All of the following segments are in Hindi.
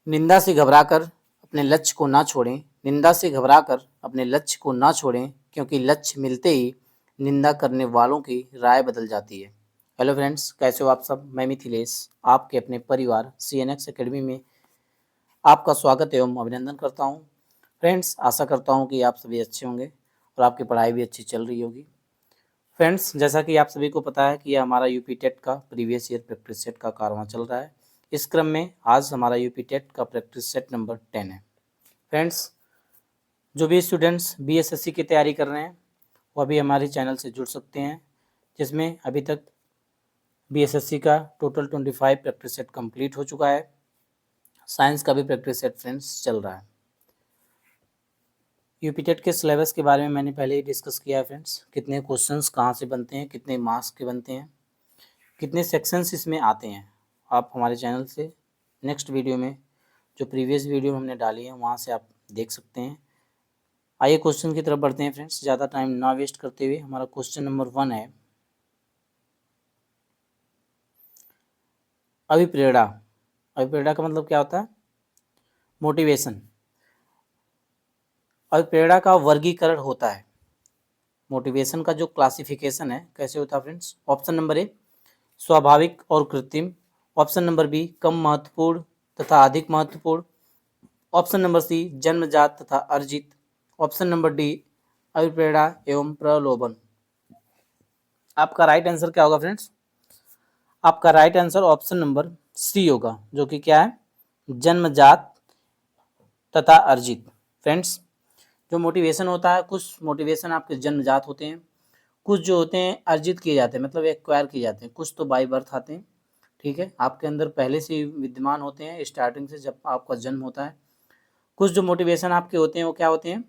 निंदा से घबराकर अपने लक्ष्य को ना छोड़ें। निंदा से घबराकर अपने लक्ष्य को ना छोड़ें, क्योंकि लक्ष्य मिलते ही निंदा करने वालों की राय बदल जाती है। हेलो फ्रेंड्स, कैसे हो आप सब? मैं मिथिलेश आपके अपने परिवार CNX एकेडमी में आपका स्वागत एवं अभिनंदन करता हूं। फ्रेंड्स, आशा करता हूं कि आप सभी अच्छे होंगे और आपकी पढ़ाई भी अच्छी चल रही होगी। फ्रेंड्स, जैसा कि आप सभी को पता है कि यह हमारा यूपी टेट का प्रीवियस ईयर प्रैक्टिस सेट का कारवां चल रहा है। इस क्रम में आज हमारा यूपी टेट का प्रैक्टिस सेट नंबर 10 है। फ्रेंड्स, जो भी स्टूडेंट्स BSSC की तैयारी कर रहे हैं वो अभी हमारे चैनल से जुड़ सकते हैं, जिसमें अभी तक BSSC का टोटल 25 प्रैक्टिस सेट कंप्लीट हो चुका है। साइंस का भी प्रैक्टिस सेट फ्रेंड्स चल रहा है। यूपी टेट के सिलेबस के बारे में मैंने पहले ही डिस्कस किया है फ्रेंड्स। कितने क्वेश्चंस कहाँ से बनते हैं, कितने मार्क्स के बनते हैं, कितने सेक्शंस इसमें आते हैं। आप हमारे चैनल से नेक्स्ट वीडियो में जो प्रीवियस वीडियो हमने डाली है वहाँ से आप देख सकते हैं। आइए क्वेश्चन की तरफ बढ़ते हैं फ्रेंड्स, ज़्यादा टाइम ना वेस्ट करते हुए। हमारा क्वेश्चन नंबर 1 है, अभिप्रेरणा। अभिप्रेरणा का मतलब क्या होता है? मोटिवेशन। अभिप्रेरणा का वर्गीकरण होता है। मोटिवेशन का जो क्लासिफिकेशन है कैसे होता है फ्रेंड्स? ऑप्शन नंबर ए, स्वाभाविक और कृत्रिम। ऑप्शन नंबर बी, कम महत्वपूर्ण तथा अधिक महत्वपूर्ण। ऑप्शन नंबर सी, जन्मजात तथा अर्जित। ऑप्शन नंबर डी, अभिप्रेरणा एवं प्रलोभन। आपका राइट आंसर क्या होगा फ्रेंड्स? आपका right answer option number C होगा, जो कि क्या है? जन्मजात तथा अर्जित। फ्रेंड्स, जो मोटिवेशन होता है, कुछ मोटिवेशन आपके जन्मजात होते हैं, कुछ जो होते हैं अर्जित किए जाते हैं, मतलब एक्वायर किए जाते हैं। कुछ तो बाय बर्थ आते हैं, ठीक है, आपके अंदर पहले से ही विद्यमान होते हैं स्टार्टिंग से, जब आपका जन्म होता है। कुछ जो मोटिवेशन आपके होते हैं वो क्या होते हैं?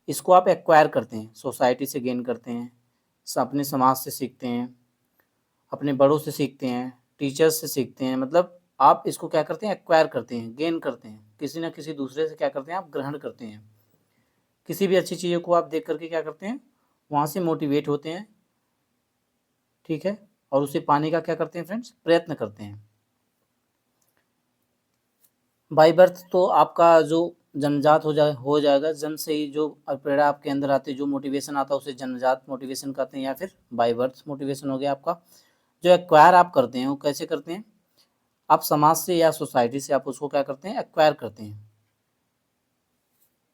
इसको आप एक्वायर करते हैं, सोसाइटी से गेन करते हैं, अपने समाज से सीखते हैं, अपने बड़ों से सीखते हैं, टीचर्स से सीखते हैं। मतलब आप इसको क्या करते हैं? एक्वायर करते हैं, गेन करते हैं, किसी ना किसी दूसरे से क्या करते हैं? आप ग्रहण करते हैं। किसी भी अच्छी चीज़ों को आप देख करके क्या करते हैं? वहाँ से मोटिवेट होते हैं, ठीक है, और उसे पाने का क्या करते हैं फ्रेंड्स? प्रयत्न करते हैं। बाय बर्थ तो आपका जो जन्मजात हो जाएगा, जन्म से ही जो प्रेरणा आपके अंदर आती है, जो मोटिवेशन आता है उसे जन्मजात मोटिवेशन कहते हैं, या फिर बाय बर्थ मोटिवेशन हो गया आपका। जो एक्वायर आप करते हैं वो कैसे करते हैं? आप समाज से या सोसाइटी से आप उसको क्या करते हैं? एक्वायर करते हैं।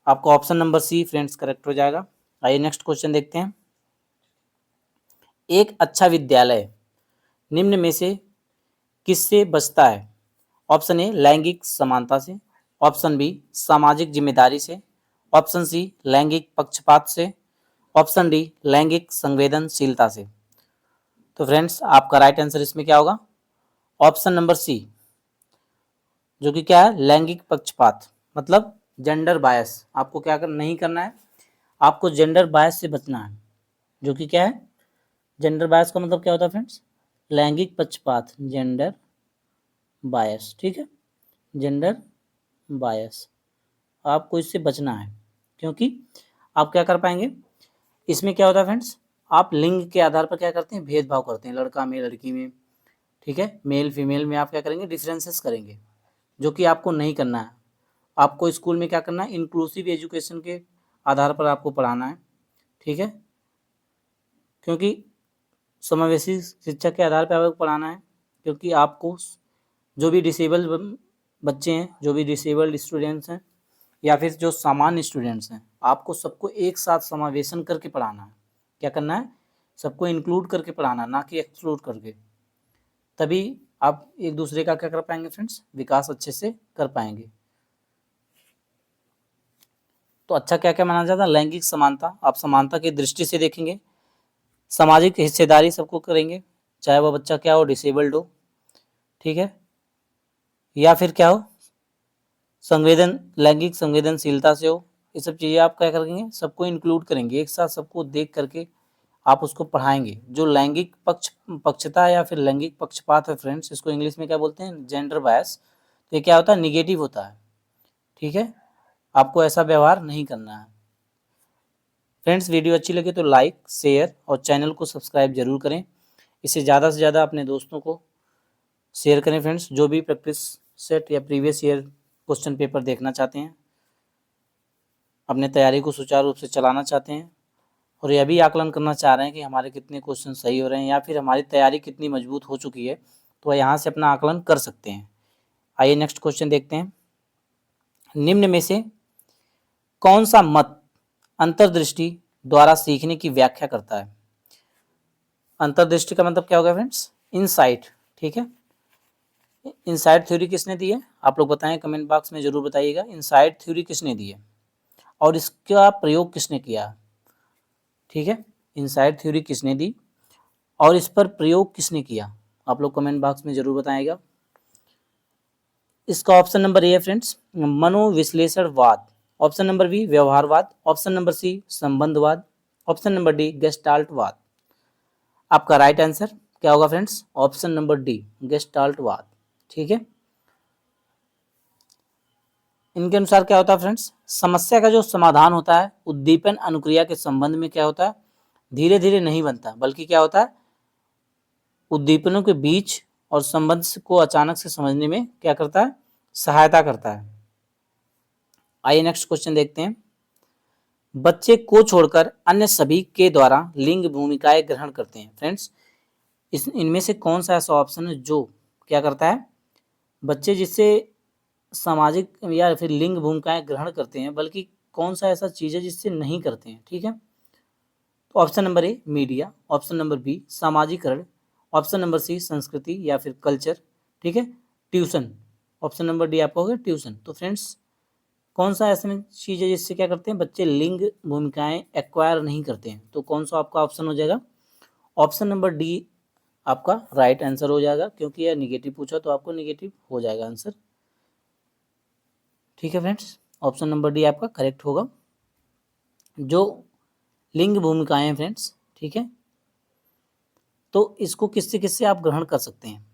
आपका option number C friends correct हो जाएगा। आइए नेक्स्ट क्वेश्चन देखते हैं। एक अच्छा विद्यालय निम्न में से किससे बचता है? ऑप्शन ए, लैंगिक समानता से। ऑप्शन बी, सामाजिक जिम्मेदारी से। ऑप्शन सी, लैंगिक पक्षपात से। ऑप्शन डी, लैंगिक संवेदनशीलता से। तो फ्रेंड्स, आपका राइट आंसर इसमें क्या होगा? ऑप्शन नंबर सी, जो कि क्या है? लैंगिक पक्षपात, मतलब जेंडर बायस। आपको क्या नहीं करना है, आपको जेंडर बायस से बचना है। जो कि क्या है? जेंडर बायस का मतलब क्या होता है फ्रेंड्स? लैंगिक पक्षपात, जेंडर बायस, ठीक है, जेंडर बायस। आपको इससे बचना है, क्योंकि आप क्या कर पाएंगे? इसमें क्या होता है फ्रेंड्स? आप लिंग के आधार पर क्या करते हैं? भेदभाव करते हैं, लड़का में, लड़की में, ठीक है, मेल फीमेल में आप क्या करेंगे? डिफरेंसेस करेंगे, जो कि आपको नहीं करना है। आपको स्कूल में क्या करना है? इंक्लूसिव एजुकेशन के आधार पर आपको पढ़ाना है, ठीक है, क्योंकि समावेशी शिक्षा के आधार पर आपको पढ़ाना है। क्योंकि आपको जो भी डिसेबल बच्चे हैं, जो भी डिसेबल्ड स्टूडेंट्स हैं, या फिर जो सामान्य स्टूडेंट्स हैं, आपको सबको एक साथ समावेशन करके पढ़ाना है। क्या करना है? सबको इंक्लूड करके पढ़ाना, ना कि एक्सक्लूड करके। तभी आप एक दूसरे का क्या कर पाएंगे फ्रेंड्स? विकास अच्छे से कर पाएंगे। तो अच्छा क्या क्या माना जाता है? लैंगिक समानता। आप समानता की दृष्टि से देखेंगे। सामाजिक हिस्सेदारी सबको करेंगे, चाहे वह बच्चा क्या हो? डिसेबल्ड हो, ठीक है, या फिर क्या हो? लैंगिक संवेदनशीलता से हो। ये सब चीज़ें आप क्या करेंगे? सबको इंक्लूड करेंगे, एक साथ सबको देख करके आप उसको पढ़ाएंगे। जो लैंगिक पक्षता या फिर लैंगिक पक्षपात है फ्रेंड्स, इसको इंग्लिश में क्या बोलते हैं? Gender bias. तो ये क्या होता है? निगेटिव होता है, ठीक है, आपको ऐसा व्यवहार नहीं करना है। फ्रेंड्स, वीडियो अच्छी लगे तो लाइक, शेयर और चैनल को सब्सक्राइब जरूर करें। इसे ज़्यादा से ज़्यादा अपने दोस्तों को शेयर करें फ्रेंड्स। जो भी प्रैक्टिस सेट या प्रीवियस ईयर क्वेश्चन पेपर देखना चाहते हैं, अपने तैयारी को सुचारू रूप से चलाना चाहते हैं और यह भी आकलन करना चाह रहे हैं कि हमारे कितने क्वेश्चन सही हो रहे हैं या फिर हमारी तैयारी कितनी मजबूत हो चुकी है, तो यहाँ से अपना आकलन कर सकते हैं। आइए नेक्स्ट क्वेश्चन देखते हैं। निम्न में से कौन सा मत अंतर्दृष्टि द्वारा सीखने की व्याख्या करता है? अंतर्दृष्टि का मतलब क्या होगा फ्रेंड्स? इनसाइट। ठीक है, इनसाइट थ्योरी किसने दी है? आप लोग बताएं, कमेंट बॉक्स में जरूर बताइएगा इनसाइट थ्योरी किसने दी है और इसका प्रयोग किसने किया। ठीक है, इनसाइट थ्योरी किसने दी और इस पर प्रयोग किसने किया, आप लोग कमेंट बॉक्स में जरूर बताएगा। इसका ऑप्शन नंबर ए है फ्रेंड्स मनोविश्लेषणवाद, ऑप्शन नंबर बी व्यवहारवाद, ऑप्शन नंबर सी संबंधवाद, ऑप्शन नंबर डी गेस्टाल्टवाद। आपका राइट आंसर क्या होगा फ्रेंड्स? ऑप्शन नंबर डी गेस्टाल्टवाद। ठीक है, इनके अनुसार क्या होता है फ्रेंड्स? समस्या का जो समाधान होता है उद्दीपन अनुक्रिया के संबंध में क्या होता है? धीरे धीरे नहीं बनता, बल्कि क्या होता है? उद्दीपनों के बीच और संबंध को अचानक से समझने में क्या करता है? सहायता करता है। आइए नेक्स्ट क्वेश्चन देखते हैं। बच्चे को छोड़कर अन्य सभी के द्वारा लिंग भूमिकाएं ग्रहण करते हैं। फ्रेंड्स, इनमें से कौन सा ऐसा ऑप्शन है जो क्या करता है? बच्चे जिससे सामाजिक या फिर लिंग भूमिकाएं ग्रहण करते हैं, बल्कि कौन सा ऐसा चीज है जिससे नहीं करते हैं। ठीक है, तो option number A media, option number B सामाजिकरण, ऑप्शन नंबर सी संस्कृति या फिर कल्चर। ठीक है, ट्यूशन, ऑप्शन नंबर डी आपका होगा ट्यूशन। तो फ्रेंड्स, कौन सा ऐसा चीज़ है जिससे क्या करते हैं? बच्चे लिंग भूमिकाएं एक्वायर नहीं करते हैं। तो कौन सा आपका ऑप्शन हो जाएगा? ऑप्शन नंबर डी आपका राइट आंसर हो जाएगा, क्योंकि यह निगेटिव पूछा तो आपको निगेटिव हो जाएगा आंसर। ठीक है फ्रेंड्स, ऑप्शन नंबर डी आपका करेक्ट होगा। जो लिंग भूमिकाएं हैं फ्रेंड्स, ठीक है, तो इसको किससे किससे आप ग्रहण कर सकते हैं?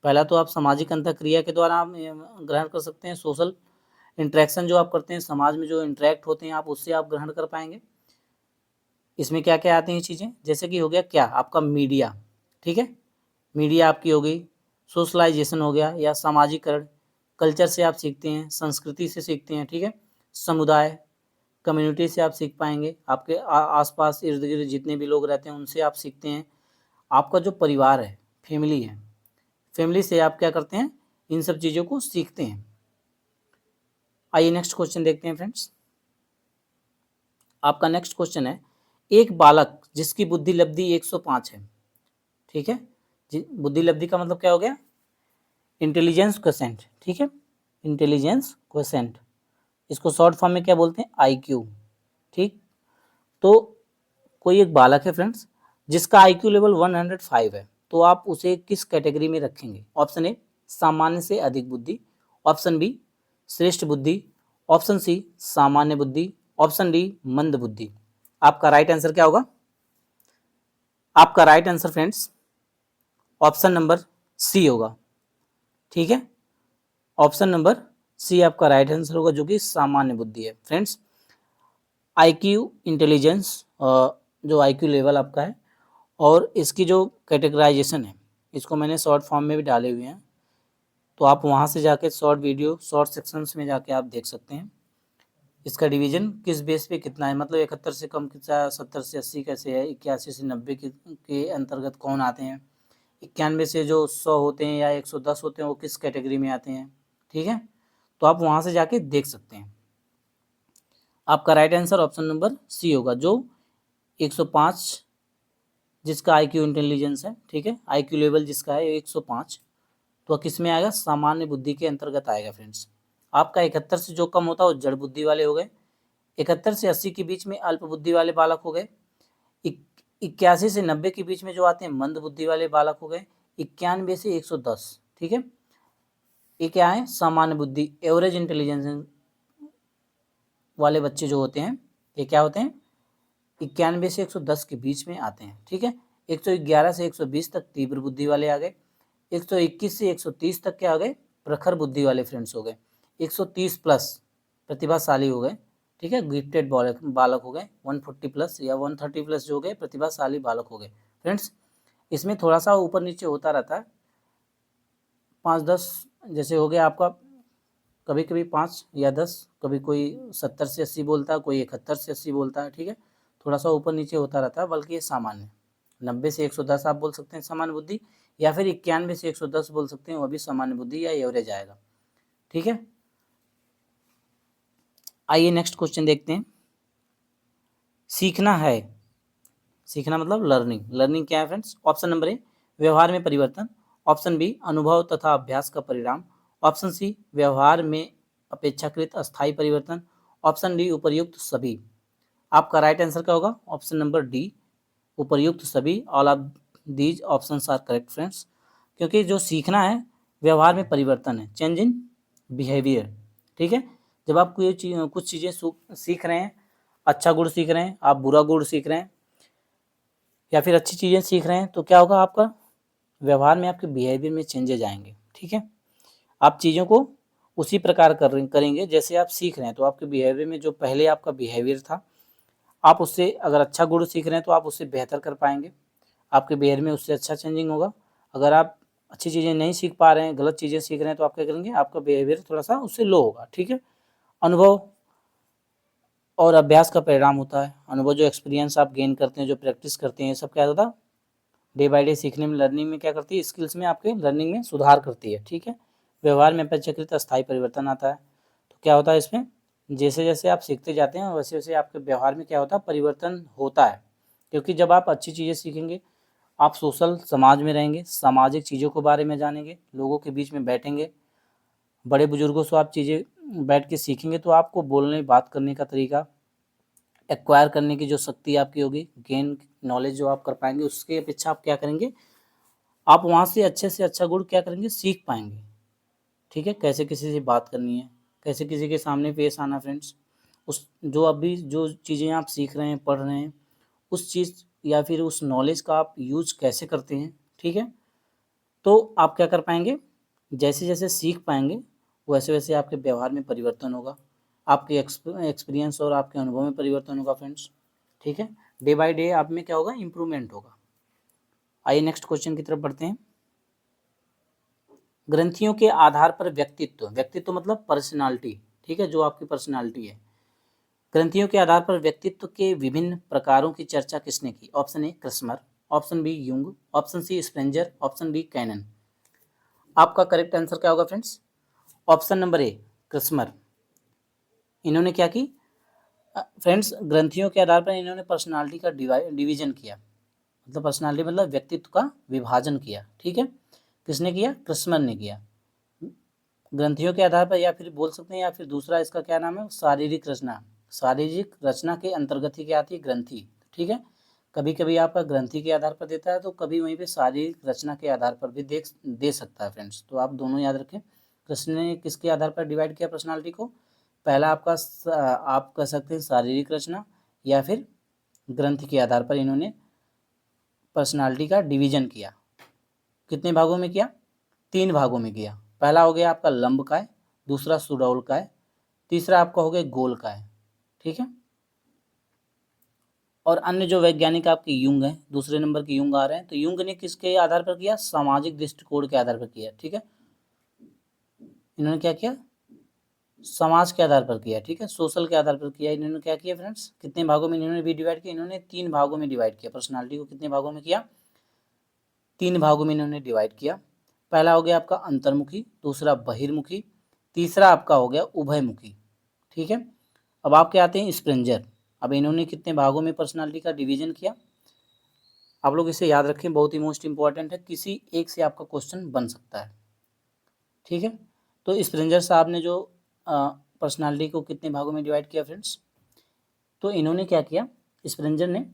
पहला तो आप सामाजिक अंतःक्रिया के द्वारा आप ग्रहण कर सकते हैं। सोशल इंटरेक्शन जो आप करते हैं, समाज में जो इंटरेक्ट होते हैं आप, उससे आप ग्रहण कर पाएंगे। इसमें क्या क्या आती हैं चीज़ें? जैसे कि हो गया क्या आपका मीडिया। ठीक है, मीडिया आपकी हो गई, सोशलाइजेशन हो गया या सामाजिकरण, कल्चर से आप सीखते हैं, संस्कृति से सीखते हैं। ठीक है, समुदाय कम्युनिटी से आप सीख पाएंगे, आपके आसपास इर्द गिर्द जितने भी लोग रहते हैं उनसे आप सीखते हैं। आपका जो परिवार है, फैमिली है, फैमिली से आप क्या करते हैं? इन सब चीज़ों को सीखते हैं। आइए नेक्स्ट क्वेश्चन देखते हैं फ्रेंड्स। आपका नेक्स्ट क्वेश्चन है, एक बालक जिसकी बुद्धि लब्धि 105 है। ठीक है, बुद्धि लब्धि का मतलब क्या हो गया? Intelligence quotient. ठीक है, इंटेलिजेंस क्वोशेंट, इसको शॉर्ट फॉर्म में क्या बोलते हैं? आईक्यू। ठीक, तो कोई एक बालक है फ्रेंड्स जिसका आईक्यू लेवल 105 है, तो आप उसे किस कैटेगरी में रखेंगे? ऑप्शन ए सामान्य से अधिक बुद्धि, ऑप्शन बी श्रेष्ठ बुद्धि, ऑप्शन सी सामान्य बुद्धि, ऑप्शन डी मंद बुद्धि। आपका राइट आंसर क्या होगा? आपका right answer friends option number C होगा। ठीक है, ऑप्शन नंबर सी आपका राइट आंसर होगा, जो कि सामान्य बुद्धि है। फ्रेंड्स, आईक्यू इंटेलिजेंस जो आईक्यू लेवल आपका है और इसकी जो कैटेगराइजेशन है, इसको मैंने शॉर्ट फॉर्म में भी डाले हुए हैं, तो आप वहाँ से जाके शॉर्ट वीडियो शॉर्ट सेक्शंस में जाके आप देख सकते हैं। इसका डिवीजन किस बेस पे कितना है, मतलब 71 से कम कितना, 70 से 80 कैसे है, 81 से 90 के अंतर्गत कौन आते हैं, 91 से जो 100 होते हैं या 110 होते हैं वो किस कैटेगरी में आते हैं। ठीक है, तो आप वहाँ से जाके देख सकते हैं। आपका right answer option number C होगा, जो 105 जिसका आईक्यू इंटेलिजेंस है। ठीक है, आईक्यू लेवल जिसका है 105, तो किस में आएगा? सामान्य बुद्धि के अंतर्गत आएगा फ्रेंड्स। आपका 71 से जो कम होता है वो जड़ बुद्धि वाले हो गए, 71 से 80 के बीच में अल्प बुद्धि वाले बालक हो गए, 81 से 90 के बीच में जो आते हैं मंद बुद्धि वाले बालक हो गए, 91 से 110। ठीक है, ये क्या है? सामान्य बुद्धि एवरेज इंटेलिजेंस वाले बच्चे जो होते हैं, ये क्या होते हैं? 91 से 110 के बीच में आते हैं। ठीक है, 111 से 120 तक तीव्र बुद्धि वाले आ गए, 121 से 130 तक क्या आ गए? प्रखर बुद्धि वाले फ्रेंड्स हो गए, 130 प्लस प्रतिभाशाली हो गए। ठीक है, गिफ्टेड बालक हो गए, 140 प्लस या 130 प्लस जो हो गए प्रतिभाशाली बालक हो गए। फ्रेंड्स, इसमें थोड़ा सा ऊपर नीचे होता रहता है, 5-10 जैसे हो गया आपका कभी कभी 5 या 10, कभी कोई 70 से 80 बोलता है, कोई 71 से 80 बोलता है, ठीक है, थोड़ा सा ऊपर नीचे होता रहता है, बल्कि ये सामान्य 90 से 110 आप बोल सकते हैं सामान्य बुद्धि, या फिर 91 से 110 बोल सकते हैं, वो भी सामान्य बुद्धि या एवरेज आएगा, ठीक है। आइए नेक्स्ट क्वेश्चन देखते हैं। सीखना है, सीखना मतलब लर्निंग, लर्निंग क्या है फ्रेंड्स? ऑप्शन नंबर ए व्यवहार में परिवर्तन, ऑप्शन बी अनुभव तथा अभ्यास का परिणाम, ऑप्शन सी व्यवहार में अपेक्षाकृत अस्थायी परिवर्तन, ऑप्शन डी उपर्युक्त सभी। आपका राइट आंसर क्या होगा? ऑप्शन नंबर डी उपर्युक्त सभी। All of these options are correct friends, क्योंकि जो सीखना है व्यवहार में परिवर्तन है, चेंज इन बिहेवियर, ठीक है। जब आप कुछ चीज़ें सीख रहे हैं, अच्छा गुण सीख रहे हैं, आप बुरा गुण सीख रहे हैं या फिर अच्छी चीज़ें सीख रहे हैं, तो क्या होगा? आपका व्यवहार में, आपके बिहेवियर में चेंजेज आएंगे, ठीक है। आप चीज़ों को उसी प्रकार करेंगे जैसे आप सीख रहे हैं, तो आपके बिहेवियर में जो पहले आपका बिहेवियर था, आप उससे अगर अच्छा गुण सीख रहे हैं तो आप उससे बेहतर कर पाएंगे, आपके बिहेवियर में उससे अच्छा चेंजिंग होगा। अगर आप अच्छी चीज़ें नहीं सीख पा रहे हैं, गलत चीज़ें सीख रहे हैं, तो आप क्या करेंगे? आपका बिहेवियर थोड़ा सा उससे लो होगा, ठीक है। अनुभव और अभ्यास का परिणाम होता है। अनुभव जो एक्सपीरियंस आप गेन करते हैं, जो प्रैक्टिस करते हैं, सब क्या होता है? डे बाय डे सीखने में, लर्निंग में क्या करती है? स्किल्स में, आपके लर्निंग में सुधार करती है, ठीक है। व्यवहार में अपेक्षाकृत अस्थायी परिवर्तन आता है। तो क्या होता है इसमें? जैसे जैसे आप सीखते जाते हैं वैसे वैसे आपके व्यवहार में क्या होता है? परिवर्तन होता है, क्योंकि जब आप अच्छी चीज़ें सीखेंगे, आप सोशल समाज में रहेंगे, सामाजिक चीज़ों के बारे में जानेंगे, लोगों के बीच में बैठेंगे, बड़े बुजुर्गों से आप चीज़ें बैठ के सीखेंगे, तो आपको बोलने बात करने का तरीका, एक्वायर करने की जो शक्ति आपकी होगी, गेन नॉलेज जो आप कर पाएंगे, उसके अपेक्षा आप क्या करेंगे? आप वहाँ से अच्छा गुण क्या करेंगे? सीख पाएंगे, ठीक है। कैसे किसी से बात करनी है, कैसे किसी के सामने पेश आना फ्रेंड्स, उस जो अभी जो चीज़ें आप सीख रहे हैं, पढ़ रहे हैं, उस चीज़ या फिर उस नॉलेज का आप यूज कैसे करते हैं, ठीक है। तो आप क्या कर पाएंगे? जैसे जैसे सीख पाएंगे वैसे वैसे आपके व्यवहार में परिवर्तन होगा, आपके एक्सपीरियंस और आपके अनुभव में परिवर्तन होगा फ्रेंड्स, ठीक है। डे बाय डे आप में क्या होगा? इम्प्रूवमेंट होगा। आइए नेक्स्ट क्वेश्चन की तरफ बढ़ते हैं। ग्रंथियों के आधार पर व्यक्तित्व, व्यक्तित्व मतलब पर्सनालिटी, ठीक है, जो आपकी पर्सनालिटी है। ग्रंथियों के आधार पर व्यक्तित्व के विभिन्न प्रकारों की चर्चा किसने की? Option A Kretschmer, option B Jung, option C Spranger, option D Cannon. आपका करेक्ट आंसर क्या होगा friends? Option number A Kretschmer. इन्होंने क्या की फ्रेंड्स? ग्रंथियों के आधार पर इन्होंने पर्सनालिटी का डिवीजन किया, मतलब पर्सनालिटी मतलब व्यक्तित्व का विभाजन किया, ठीक है। किसने किया? क्रस्मर ने किया। ग्रंथियों के आधार पर, या फिर बोल सकते हैं, या फिर दूसरा इसका क्या नाम है? शारीरिक रचना। शारीरिक रचना के अंतर्गत ही क्या आती है? ग्रंथि, ठीक है। कभी कभी आपका ग्रंथि के आधार पर देता है, तो कभी वहीं पे शारीरिक रचना के आधार पर भी दे सकता है फ्रेंड्स, तो आप दोनों याद रखें। कृष्ण ने किसके आधार पर डिवाइड किया पर्सनालिटी को? पहला आपका आप कह सकते हैं शारीरिक रचना, या फिर ग्रंथि के आधार पर इन्होंने पर्सनालिटी का डिवीजन किया। कितने भागों में किया? 3 भागों में किया। पहला हो गया आपका लंबकाय, दूसरा सुडौलकाय, तीसरा आपका हो गया गोलकाय, ठीक है। और अन्य जो वैज्ञानिक आपके युंग हैं, दूसरे नंबर के युंग आ रहे हैं, तो युंग ने किसके आधार पर किया? सामाजिक दृष्टिकोण के आधार पर किया, ठीक है। इन्होंने क्या किया? समाज के आधार पर किया, ठीक है, सोशल के आधार पर किया। इन्होंने क्या किया फ्रेंड्स? कितने भागों में इन्होंने भी डिवाइड किया? इन्होंने 3 भागों में डिवाइड किया पर्सनालिटी को। कितने भागों में किया? 3 भागों में इन्होंने डिवाइड किया। पहला हो गया आपका अंतर्मुखी, दूसरा बहिर्मुखी, तीसरा आपका हो गया उभयमुखी, ठीक है। अब आपके आते हैं स्प्रेंजर। अब इन्होंने कितने भागों में पर्सनालिटी का डिवीजन किया? आप लोग इसे याद रखें, बहुत ही मोस्ट इंपॉर्टेंट है, किसी एक से आपका क्वेश्चन बन सकता है, ठीक है। तो स्प्रेंजर साहब ने जो पर्सनालिटी को कितने भागों में डिवाइड किया फ्रेंड्स? तो इन्होंने क्या किया? स्प्रेंजर ने,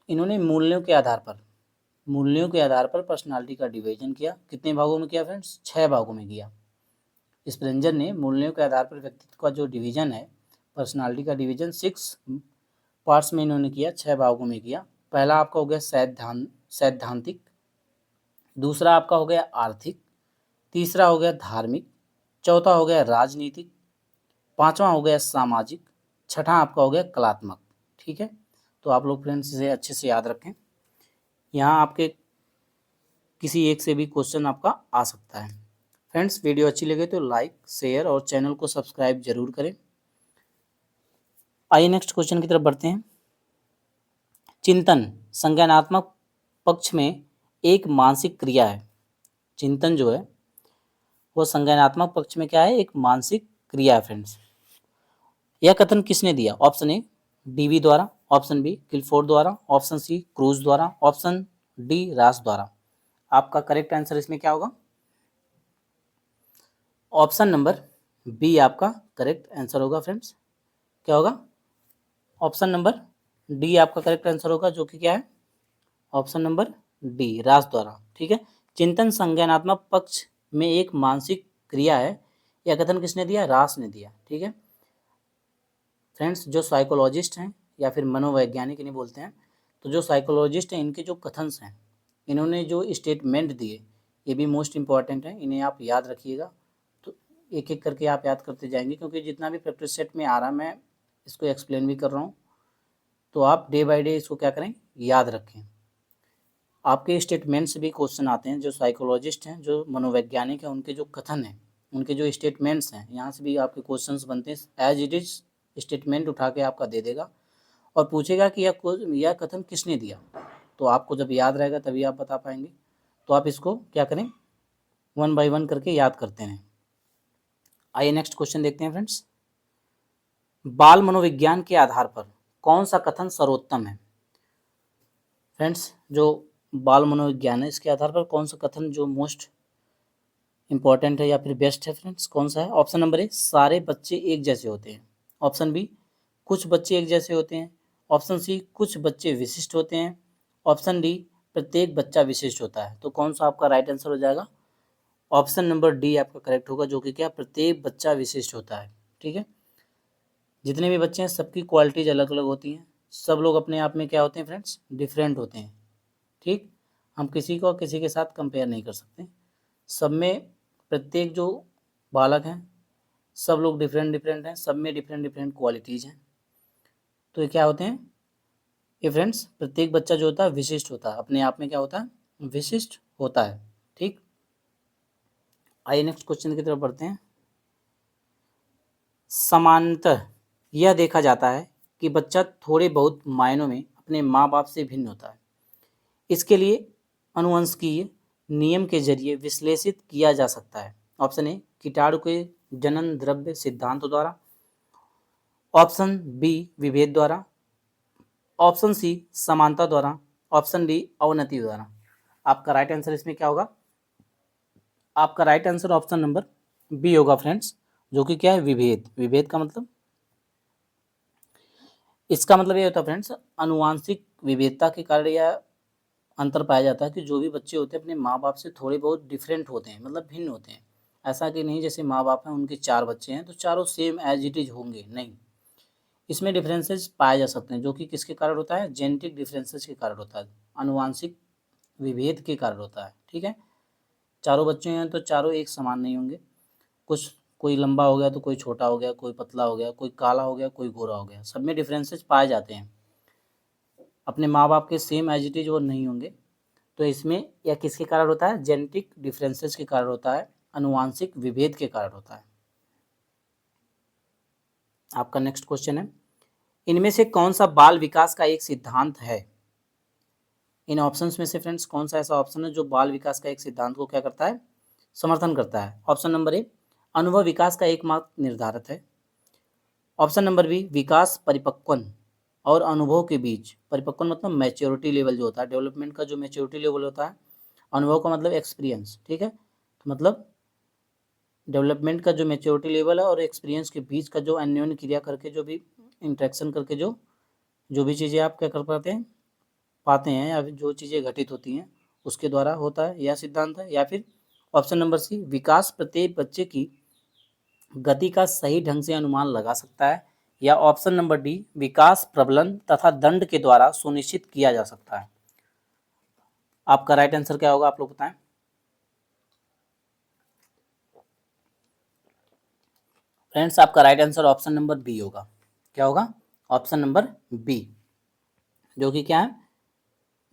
इन्होंने मूल्यों के आधार पर पर्सनालिटी का डिवीजन किया। कितने भागों में किया फ्रेंड्स? 6 भागों में किया। स्प्रेंजर ने मूल्यों के आधार पर व्यक्तित्व का जो डिवीजन है, पर्सनालिटी का डिवीजन 6 पार्ट्स में इन्होंने किया, 6 भागों में किया। पहला आपका हो गया सैद्धांतिक, दूसरा आपका हो गया आर्थिक, तीसरा हो गया धार्मिक, चौथा हो गया राजनीतिक, पांचवा हो गया सामाजिक, छठा आपका हो गया कलात्मक, ठीक है। तो आप लोग फ्रेंड्स इसे अच्छे से याद रखें, यहाँ आपके किसी एक से भी क्वेश्चन आपका आ सकता है। फ्रेंड्स वीडियो अच्छी लगे तो लाइक शेयर और चैनल को सब्सक्राइब जरूर करें। आइए नेक्स्ट क्वेश्चन की तरफ बढ़ते हैं। चिंतन संज्ञानात्मक पक्ष में एक मानसिक क्रिया है। चिंतन जो है वो संज्ञानात्मक पक्ष में क्या है, एक मानसिक क्रिया है फ्रेंड्स। यह कथन किसने दिया? ऑप्शन ए डीवी द्वारा, ऑप्शन बी किलफोर्ड द्वारा, ऑप्शन सी क्रूज द्वारा, ऑप्शन डी रास द्वारा। आपका करेक्ट आंसर इसमें क्या होगा? ऑप्शन नंबर बी आपका करेक्ट आंसर होगा फ्रेंड्स। क्या होगा? ऑप्शन नंबर डी आपका करेक्ट आंसर होगा, जो कि क्या है? ऑप्शन नंबर डी रास द्वारा। ठीक है। चिंतन संज्ञानात्मक पक्ष में एक मानसिक क्रिया है, यह कथन किसने दिया? रास ने दिया। ठीक है फ्रेंड्स, जो साइकोलॉजिस्ट हैं या फिर मनोवैज्ञानिक इन्हें बोलते हैं, तो जो साइकोलॉजिस्ट हैं इनके जो कथन्स हैं, इन्होंने जो स्टेटमेंट दिए, ये भी मोस्ट इंपॉर्टेंट है, इन्हें आप याद रखिएगा। तो एक एक करके आप याद करते जाएंगे, क्योंकि जितना भी प्रैक्टिस सेट में आ रहा मैं इसको एक्सप्लेन भी कर रहा हूँ, तो आप डे बाय डे इसको क्या करें, याद रखें। आपके स्टेटमेंट से भी क्वेश्चन आते हैं, जो साइकोलॉजिस्ट हैं, जो मनोवैज्ञानिक हैं, उनके जो कथन हैं, उनके जो स्टेटमेंट्स हैं, यहाँ से भी आपके क्वेश्चंस बनते हैं। एज इट इज स्टेटमेंट उठा के आपका दे देगा और पूछेगा कि यह कथन किसने दिया। तो आपको जब याद रहेगा तभी आप बता पाएंगे। तो आप इसको क्या करें, वन बाय वन करके याद करते हैं। आइए नेक्स्ट क्वेश्चन देखते हैं फ्रेंड्स। बाल मनोविज्ञान के आधार पर कौन सा कथन सर्वोत्तम है? फ्रेंड्स, जो बाल मनोविज्ञान है इसके आधार पर कौन सा कथन जो मोस्ट इंपॉर्टेंट है या फिर बेस्ट है फ्रेंड्स, कौन सा है? ऑप्शन नंबर ए सारे बच्चे एक जैसे होते हैं, ऑप्शन बी कुछ बच्चे एक जैसे होते हैं, ऑप्शन सी कुछ बच्चे विशिष्ट होते हैं, ऑप्शन डी प्रत्येक बच्चा विशिष्ट होता है। तो कौन सा आपका राइट आंसर हो जाएगा? ऑप्शन नंबर डी आपका करेक्ट होगा, जो कि क्या, प्रत्येक बच्चा विशिष्ट होता है। ठीक है। जितने भी बच्चे हैं सबकी क्वालिटीज अलग अलग होती हैं, सब लोग अपने आप में क्या होते हैं फ्रेंड्स, डिफरेंट होते हैं। ठीक, हम किसी को किसी के साथ कंपेयर नहीं कर सकते। सब में प्रत्येक जो बालक हैं सब लोग डिफरेंट डिफरेंट हैं, सब में डिफरेंट डिफरेंट क्वालिटीज़ हैं। तो ये क्या होते हैं, ये फ्रेंड्स प्रत्येक बच्चा जो होता है विशिष्ट होता है, अपने आप में क्या होता है, विशिष्ट होता है। ठीक, आइए नेक्स्ट क्वेश्चन की तरफ बढ़ते हैं। सामान्यतः यह देखा जाता है कि बच्चा थोड़े बहुत मायनों में अपने माँ बाप से भिन्न होता है। इसके लिए अनुवंशिकीय नियम के जरिए विश्लेषित किया जा सकता है। ऑप्शन ए कीटाणु के जनन द्रव्य सिद्धांत द्वारा, ऑप्शन बी विभेद द्वारा, ऑप्शन सी समानता द्वारा, ऑप्शन डी अवनति द्वारा। आपका राइट आंसर इसमें क्या होगा? आपका right answer option number B होगा फ्रेंड्स, जो कि क्या है, विभेद। विभेद का मतलब, इसका मतलब ये होता है फ्रेंड्स, अनुवांशिक विविधता के कारण या अंतर पाया जाता है कि जो भी बच्चे होते हैं अपने माँ बाप से थोड़े बहुत डिफरेंट होते हैं, मतलब भिन्न होते हैं। ऐसा कि नहीं जैसे माँ बाप हैं उनके 4 बच्चे हैं तो चारों सेम एज इट इज होंगे, नहीं। इसमें डिफरेंसेस पाए जा सकते हैं, जो कि किसके कारण होता है, जेनेटिक डिफरेंसेस के कारण होता है, अनुवांशिक विभेद के कारण होता है। ठीक है, चारों बच्चे हैं तो चारों एक समान नहीं होंगे, कुछ कोई लंबा हो गया तो कोई छोटा हो गया, कोई पतला हो गया, कोई काला हो गया, कोई गोरा हो गया, सब में डिफरेंसेस पाए जाते हैं। अपने माँ बाप के सेम एज इट इज वो नहीं होंगे। तो इसमें यह किसके कारण होता है, जेनेटिक डिफरेंसेस के कारण होता है, अनुवांशिक विभेद के कारण होता है। आपका नेक्स्ट क्वेश्चन है, इनमें से कौन सा बाल विकास का एक सिद्धांत है? इन ऑप्शंस में से फ्रेंड्स कौन सा ऐसा ऑप्शन है जो बाल विकास का एक सिद्धांत को क्या करता है, समर्थन करता है? ऑप्शन नंबर ए अनुभव विकास का एकमात्र निर्धारक है, ऑप्शन नंबर बी विकास परिपक्वन और अनुभव के बीच, परिपक्वन मतलब मैच्योरिटी लेवल जो होता है, डेवलपमेंट का जो मैच्योरिटी लेवल होता है, अनुभव का मतलब एक्सपीरियंस। ठीक है, तो मतलब डेवलपमेंट का जो मैच्योरिटी लेवल है और एक्सपीरियंस के बीच का जो अन्योन्य क्रिया करके जो भी इंटरेक्शन करके जो भी चीज़ें आप क्या कर पाते हैं या फिर जो चीज़ें घटित होती हैं उसके द्वारा होता है, यह सिद्धांत है। या फिर ऑप्शन नंबर सी विकास प्रत्येक बच्चे की गति का सही ढंग से अनुमान लगा सकता है, या ऑप्शन नंबर डी विकास प्रबलन तथा दंड के द्वारा सुनिश्चित किया जा सकता है। आपका राइट आंसर क्या होगा, आप लोग बताएं। फ्रेंड्स, आपका right answer option number B होगा। क्या होगा? ऑप्शन नंबर बी, जो कि क्या है,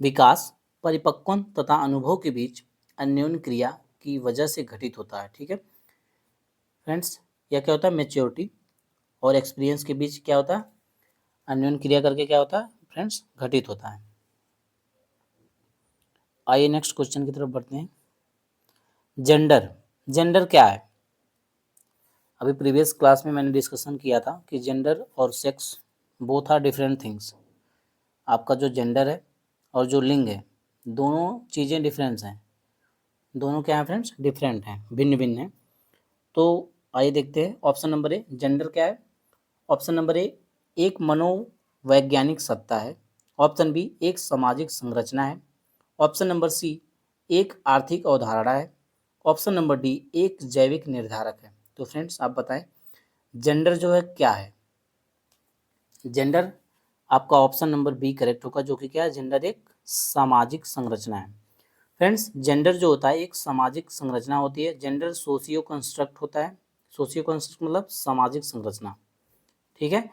विकास परिपक्वन तथा अनुभव के बीच अन्योन्य क्रिया की वजह से घटित होता है। ठीक है फ्रेंड्स, यह क्या होता है, मैच्योरिटी और एक्सपीरियंस के बीच क्या होता है, अन्योन्य क्रिया करके क्या होता है फ्रेंड्स, घटित होता है। आइए नेक्स्ट क्वेश्चन की तरफ बढ़ते हैं। जेंडर, जेंडर क्या है? अभी प्रीवियस क्लास में मैंने डिस्कशन किया था कि जेंडर और sex both are different things. आपका जो जेंडर है और जो लिंग है, दोनों चीज़ें डिफरेंस हैं, दोनों क्या है फ्रेंड्स, डिफरेंट हैं, भिन्न भिन्न हैं। तो आइए देखते हैं। ऑप्शन नंबर ए, जेंडर क्या है? ऑप्शन नंबर ए, एक मनोवैज्ञानिक सत्ता है। ऑप्शन बी, एक सामाजिक संरचना है। ऑप्शन नंबर सी, एक आर्थिक अवधारणा है। ऑप्शन नंबर डी, एक जैविक निर्धारक है। तो फ्रेंड्स आप बताएं जेंडर जो है क्या है? जेंडर आपका ऑप्शन नंबर बी करेक्ट होगा, जो कि क्या है, जेंडर एक सामाजिक संरचना है। फ्रेंड्स जेंडर जो होता है एक सामाजिक संरचना होती है। जेंडर सोशियो कंस्ट्रक्ट होता है। सोशियो कंस्ट्रक्ट मतलब सामाजिक संरचना। ठीक है,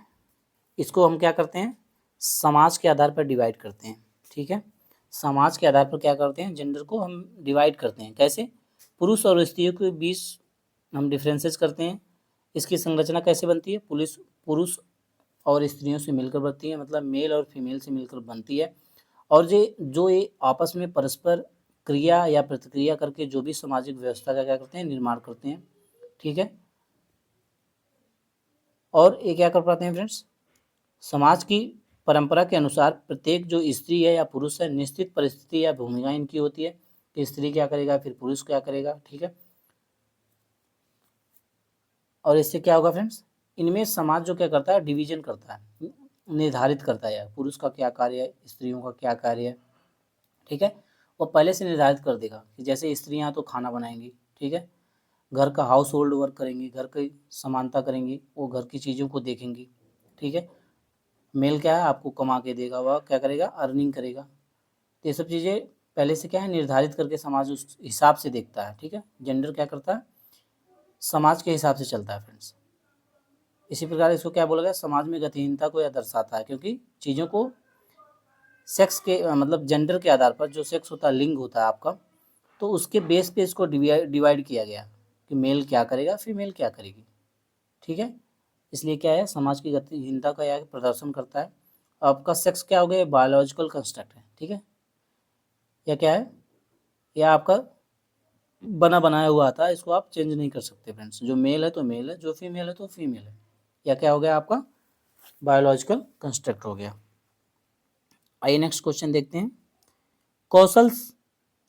इसको हम क्या करते हैं, समाज के आधार पर डिवाइड करते हैं। ठीक है, समाज के आधार पर क्या करते हैं, जेंडर को हम डिवाइड करते हैं। कैसे? पुरुष और स्त्रियों के बीच हम डिफरेंसेस करते हैं। इसकी संरचना कैसे बनती है? पुरुष पुरुष और स्त्रियों से मिलकर बनती है, मतलब मेल और फीमेल से मिलकर बनती है। और जो ये आपस में परस्पर क्रिया या प्रतिक्रिया करके जो भी सामाजिक व्यवस्था का क्या करते हैं, निर्माण करते हैं। ठीक है, और ये क्या कर पाते हैं फ्रेंड्स, समाज की परंपरा के अनुसार प्रत्येक जो स्त्री है या पुरुष है, निश्चित परिस्थिति या भूमिका इनकी होती है कि स्त्री क्या करेगा, फिर पुरुष क्या करेगा। ठीक है, और इससे क्या होगा फ्रेंड्स, इनमें समाज जो क्या करता है, डिवीजन करता है, निर्धारित करता है यार पुरुष का क्या कार्य है, स्त्रियों का क्या कार्य है। ठीक है, वो पहले से निर्धारित कर देगा कि जैसे स्त्रियां तो खाना बनाएंगी, ठीक है, घर का हाउस होल्ड वर्क करेंगी, घर की समानता करेंगी, वो घर की चीज़ों को देखेंगी। ठीक है, मेल क्या है, आपको कमा के देगा, वह क्या करेगा, अर्निंग करेगा। तो ये सब चीज़ें पहले से क्या है, निर्धारित करके समाज उस हिसाब से देखता है। ठीक है, जेंडर क्या करता है, समाज के हिसाब से चलता है फ्रेंड्स। इसी प्रकार इसको क्या बोला गया, समाज में गतिहीनता को यह दर्शाता है, क्योंकि चीज़ों को सेक्स के मतलब जेंडर के आधार पर, जो सेक्स होता है, लिंग होता है आपका, तो उसके बेस पे इसको डिवाइड किया गया कि मेल क्या करेगा, फीमेल क्या करेगी। ठीक है, इसलिए क्या है, समाज की गतिहीनता का यह प्रदर्शन करता है। आपका सेक्स क्या हो गया, बायोलॉजिकल कंस्ट्रक्ट है। ठीक है, यह क्या है, यह आपका बना बनाया हुआ आता है, इसको आप चेंज नहीं कर सकते फ्रेंड्स। जो मेल है तो मेल है, जो फीमेल है तो फीमेल है। यह क्या हो गया, आपका बायोलॉजिकल कंस्ट्रक्ट हो गया। आइए नेक्स्ट क्वेश्चन देखते हैं। कौशल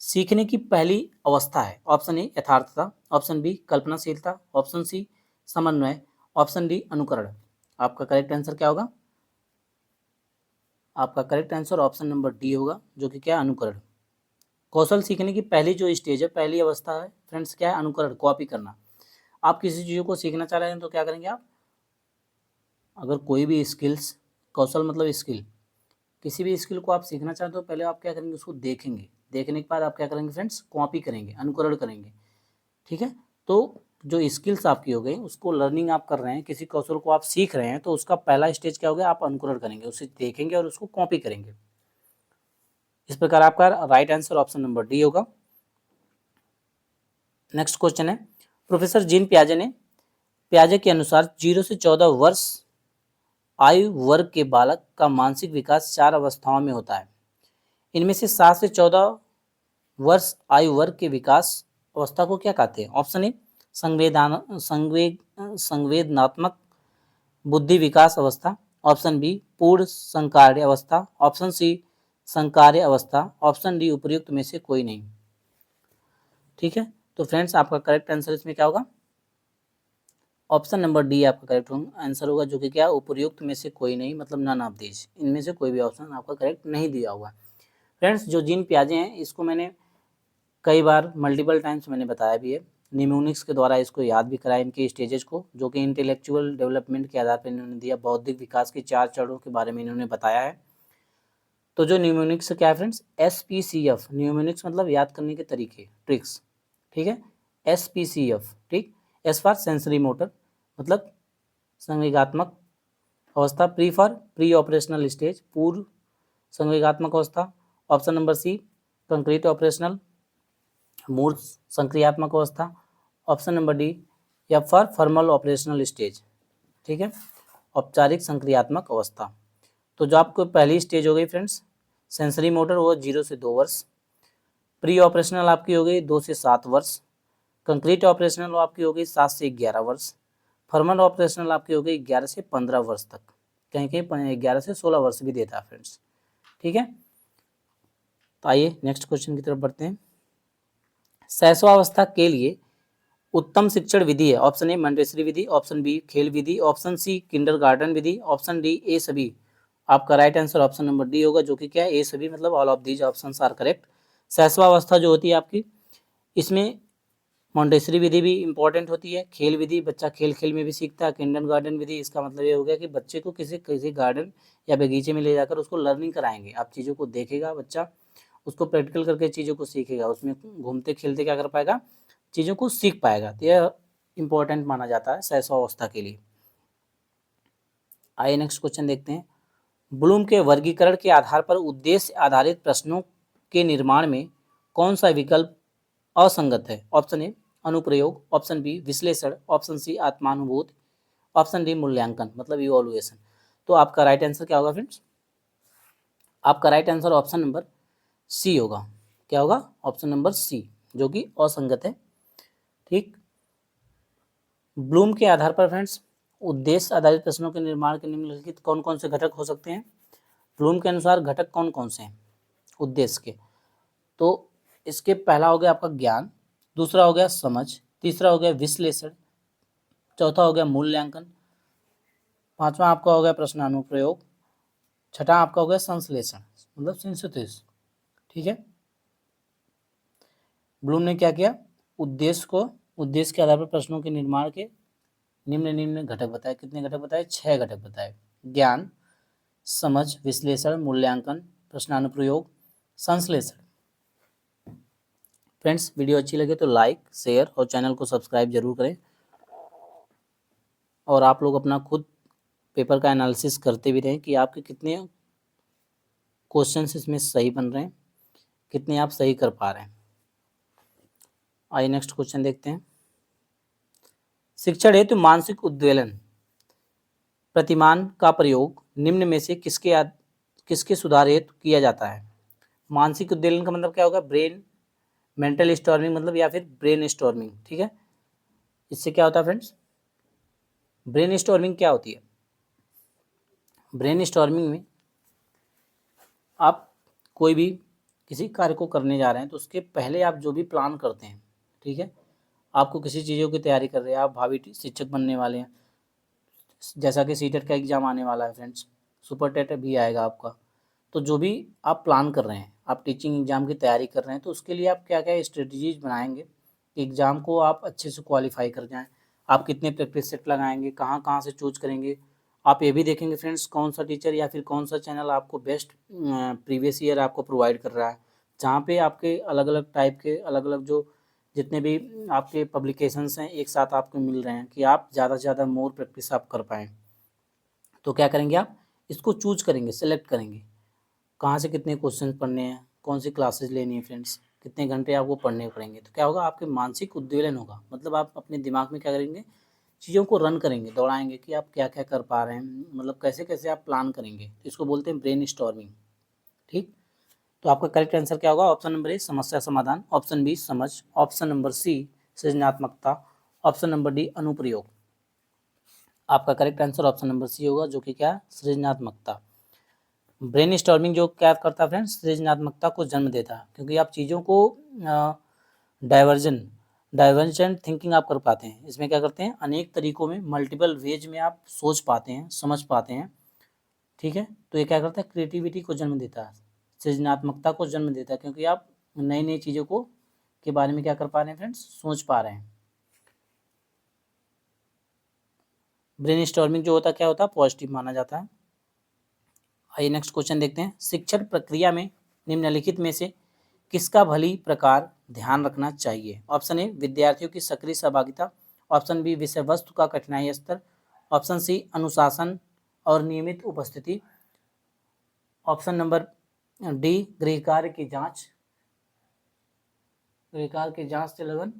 सीखने की पहली अवस्था है। ऑप्शन ए यथार्थता, ऑप्शन बी कल्पनाशीलता, ऑप्शन सी समन्वय, ऑप्शन डी अनुकरण। आपका करेक्ट आंसर क्या होगा? आपका correct answer option number D होगा, जो कि क्या है, अनुकरण। कौशल सीखने की पहली जो स्टेज है, पहली अवस्था है फ्रेंड्स, क्या है, अनुकरण, कॉपी करना। आप किसी चीज़ को सीखना चाह रहे हैं तो क्या करेंगे आप, अगर कोई भी स्किल्स, कौशल मतलब स्किल, किसी भी स्किल को आप सीखना चाहते हो, पहले आप क्या करेंगे, उसको देखेंगे, देखने के बाद आप क्या करेंगे फ्रेंड्स, कॉपी करेंगे, अनुकरण करेंगे। ठीक है, तो जो स्किल्स आपकी हो गई, उसको लर्निंग आप कर रहे हैं, किसी कौशल को आप सीख रहे हैं, तो उसका पहला स्टेज क्या हो गया, आप अनुकरण करेंगे, उसे देखेंगे और उसको कॉपी करेंगे। इस प्रकार आपका right answer option number D होगा। नेक्स्ट क्वेश्चन है, प्रोफेसर जीन पियाजे के अनुसार 0 से 14 वर्ष आयु वर्ग के बालक का मानसिक विकास 4 अवस्थाओं में होता है। इनमें से 7 से 14 वर्ष आयु वर्ग के विकास अवस्था को क्या कहते हैं? ऑप्शन ए संवेदनात्मक बुद्धि विकास अवस्था, ऑप्शन बी पूर्ण संकार्य अवस्था, ऑप्शन सी संकार्य अवस्था, ऑप्शन डी उपर्युक्त में से कोई नहीं। ठीक है, तो फ्रेंड्स आपका करेक्ट आंसर इसमें क्या होगा, ऑप्शन नंबर डी आपका करेक्ट आंसर होगा, जो कि क्या, उपर्युक्त में से कोई नहीं, मतलब नन ऑफ दिस, इनमें से कोई भी ऑप्शन आपका करेक्ट नहीं दिया हुआ। फ्रेंड्स जो जीन पियाजे हैं, इसको मैंने कई बार मल्टीपल टाइम्स मैंने बताया भी है, निमोनिक्स के द्वारा इसको याद भी कराया, इनके स्टेजेस को, जो कि इंटेलेक्चुअल डेवलपमेंट के आधार पर इन्होंने दिया, बौद्धिक विकास के 4 चरणों के बारे में इन्होंने बताया है। तो जो न्यूमोनिक्स क्या है फ्रेंड्स, SPCF, न्यूमोनिक्स मतलब याद करने के तरीके, ट्रिक्स। ठीक है, SPCF, ठीक, एस फॉर सेंसरी मोटर मतलब संवेगात्मक अवस्था, pre for pre operational stage, पूर्व संवेगात्मक अवस्था, option number C concrete operational मूर्त संक्रियात्मक अवस्था, ऑप्शन नंबर डी या फॉर्मल ऑपरेशनल स्टेज, ठीक है, औपचारिक संक्रियात्मक अवस्था। तो जो आपको पहली स्टेज हो गई फ्रेंड्स सेंसरी मोटर, वो 0 से 2 वर्ष, प्री ऑपरेशनल आपकी हो गई 2 से 7 वर्ष, कंक्रीट ऑपरेशनल आपकी हो गई 7 से 11 वर्ष, फॉर्मल ऑपरेशनल आपकी हो गई 11 से 15 वर्ष तक, कहीं कहीं 11 से 16 वर्ष भी देता है फ्रेंड्स, ठीक है। तो आइए नेक्स्ट क्वेश्चन की तरफ बढ़ते हैं। शैशवावस्था के लिए उत्तम शिक्षण विधि है, ऑप्शन ए मंटेसरी विधि, ऑप्शन बी खेल विधि, ऑप्शन सी किंडरगार्टन विधि, ऑप्शन डी ए सभी। आपका right answer option number D होगा, जो कि क्या है ए सभी, मतलब all of these options are correct. शैशवावस्था जो होती है आपकी, इसमें मॉन्टेसरी विधि भी इंपॉर्टेंट होती है, खेल विधि बच्चा खेल खेल में भी सीखता है, किंडरगार्टन विधि इसका मतलब ये हो गया कि बच्चे को किसी किसी गार्डन या बगीचे में ले जाकर उसको लर्निंग कराएंगे, आप चीज़ों को देखेगा बच्चा, उसको प्रैक्टिकल करके चीज़ों को सीखेगा, उसमें घूमते खेलते क्या कर पाएगा, चीज़ों को सीख पाएगा। तो यह इंपॉर्टेंट माना जाता है शैशवावस्था के लिए। आइए नेक्स्ट क्वेश्चन देखते हैं। ब्लूम के वर्गीकरण के आधार पर उद्देश्य आधारित प्रश्नों के निर्माण में कौन सा विकल्प असंगत है, ऑप्शन ए अनुप्रयोग, ऑप्शन बी विश्लेषण, ऑप्शन सी आत्मानुभूति, ऑप्शन डी मूल्यांकन मतलब इवोल्युएशन। तो आपका राइट आंसर क्या होगा फ्रेंड्स, आपका right answer option number C होगा। क्या होगा, ऑप्शन नंबर सी, जो कि असंगत है, ठीक। ब्लूम के आधार पर फ्रेंड्स उद्देश्य आधारित प्रश्नों के निर्माण के निम्नलिखित कौन कौन से घटक हो सकते हैं। ब्लूम के अनुसार घटक कौन कौन से हैं उद्देश्य के, तो इसके पहला हो गया आपका ज्ञान, दूसरा हो गया समझ, तीसरा हो गया विश्लेषण, चौथा हो गया मूल्यांकन, पांचवा आपका हो गया प्रश्नानुप्रयोग, छठा आपका हो गया संश्लेषण मतलब सिंथेसिस, ठीक है। ब्लूम ने क्या किया, उद्देश्य के आधार पर प्रश्नों के निर्माण के निम्न घटक बताए। कितने घटक बताए, 6 घटक बताए। ज्ञान, समझ, विश्लेषण, मूल्यांकन, प्रश्नानुप्रयोग, संश्लेषण। फ्रेंड्स वीडियो अच्छी लगे तो लाइक शेयर और चैनल को सब्सक्राइब जरूर करें, और आप लोग अपना खुद पेपर का एनालिसिस करते भी रहें कि आपके कितने क्वेश्चंस इसमें सही बन रहे हैं, कितने आप सही कर पा रहे हैं। आइए नेक्स्ट क्वेश्चन देखते हैं। शिक्षण हेतु मानसिक उद्वेलन प्रतिमान का प्रयोग निम्न में से किसके सुधार हेतु किया जाता है। मानसिक उद्वेलन का मतलब क्या होगा, ब्रेन मेंटल स्टॉर्मिंग मतलब, या फिर ब्रेन स्टॉर्मिंग, ठीक है। इससे क्या होता है फ्रेंड्स, ब्रेन स्टॉर्मिंग क्या होती है, ब्रेन स्टॉर्मिंग में आप कोई भी किसी कार्य को करने जा रहे हैं तो उसके पहले आप जो भी प्लान करते हैं, ठीक है, आपको किसी चीज़ों की तैयारी कर रहे हैं, आप भावी शिक्षक बनने वाले हैं, जैसा कि सीटेट का एग्ज़ाम आने वाला है फ्रेंड्स, सुपर टेट भी आएगा आपका, तो जो भी आप प्लान कर रहे हैं, आप टीचिंग एग्ज़ाम की तैयारी कर रहे हैं, तो उसके लिए आप क्या क्या स्ट्रेटजीज बनाएंगे कि एग्ज़ाम को आप अच्छे से क्वालिफाई कर जाएं, आप कितने प्रैक्टिस सेट लगाएंगे, कहाँ कहाँ से चूज करेंगे, आप ये भी देखेंगे फ्रेंड्स कौन सा टीचर या फिर कौन सा चैनल आपको बेस्ट प्रीवियस ईयर आपको प्रोवाइड कर रहा है, जहाँ पे आपके अलग अलग टाइप के अलग अलग जो जितने भी आपके पब्लिकेशंस हैं एक साथ आपको मिल रहे हैं कि आप ज़्यादा से ज़्यादा मोर प्रैक्टिस आप कर पाएँ। तो क्या करेंगे, आप इसको चूज करेंगे, सेलेक्ट करेंगे कहाँ से कितने क्वेश्चन पढ़ने हैं, कौन सी क्लासेस लेनी है फ्रेंड्स, कितने घंटे आपको पढ़ने पड़ेंगे। तो क्या होगा, आपके मानसिक उद्वेलन होगा, मतलब आप अपने दिमाग में क्या करेंगे, चीज़ों को रन करेंगे, दौड़ाएंगे कि आप क्या क्या कर पा रहे हैं, मतलब कैसे कैसे आप प्लान करेंगे, इसको बोलते हैं ब्रेन स्टॉर्मिंग, ठीक। तो आपका करेक्ट आंसर क्या होगा, ऑप्शन नंबर ए समस्या समाधान, ऑप्शन बी समझ, ऑप्शन नंबर सी सृजनात्मकता, ऑप्शन नंबर डी अनुप्रयोग। आपका correct answer option number C होगा, जो कि क्या, सृजनात्मकता। ब्रेन स्टॉर्मिंग जो क्या करता है फ्रेंड्स, सृजनात्मकता को जन्म देता है, क्योंकि आप चीज़ों को डाइवर्जेंट थिंकिंग आप कर पाते हैं। इसमें क्या करते हैं, अनेक तरीकों में मल्टीपल वेज में आप सोच पाते हैं, समझ पाते हैं, ठीक है। तो ये क्या करता है, क्रिएटिविटी को जन्म देता है, सृजनात्मकता को जन्म देता है, क्योंकि आप नई नई चीज़ों को के बारे में क्या कर पा रहे हैं फ्रेंड्स, सोच पा रहे हैं। ब्रेन स्टॉर्मिंग जो होता है क्या होता है, पॉजिटिव माना जाता है। आइए नेक्स्ट क्वेश्चन देखते हैं। शिक्षण प्रक्रिया में निम्नलिखित में से किसका भली प्रकार ध्यान रखना चाहिए। ऑप्शन ए विद्यार्थियों की सक्रिय सहभागिता, ऑप्शन बी विषय वस्तु का कठिनाई स्तर, ऑप्शन सी अनुशासन और नियमित उपस्थिति, ऑप्शन नंबर डी गृह कार्य की जांच, विकार की जांच से लगन।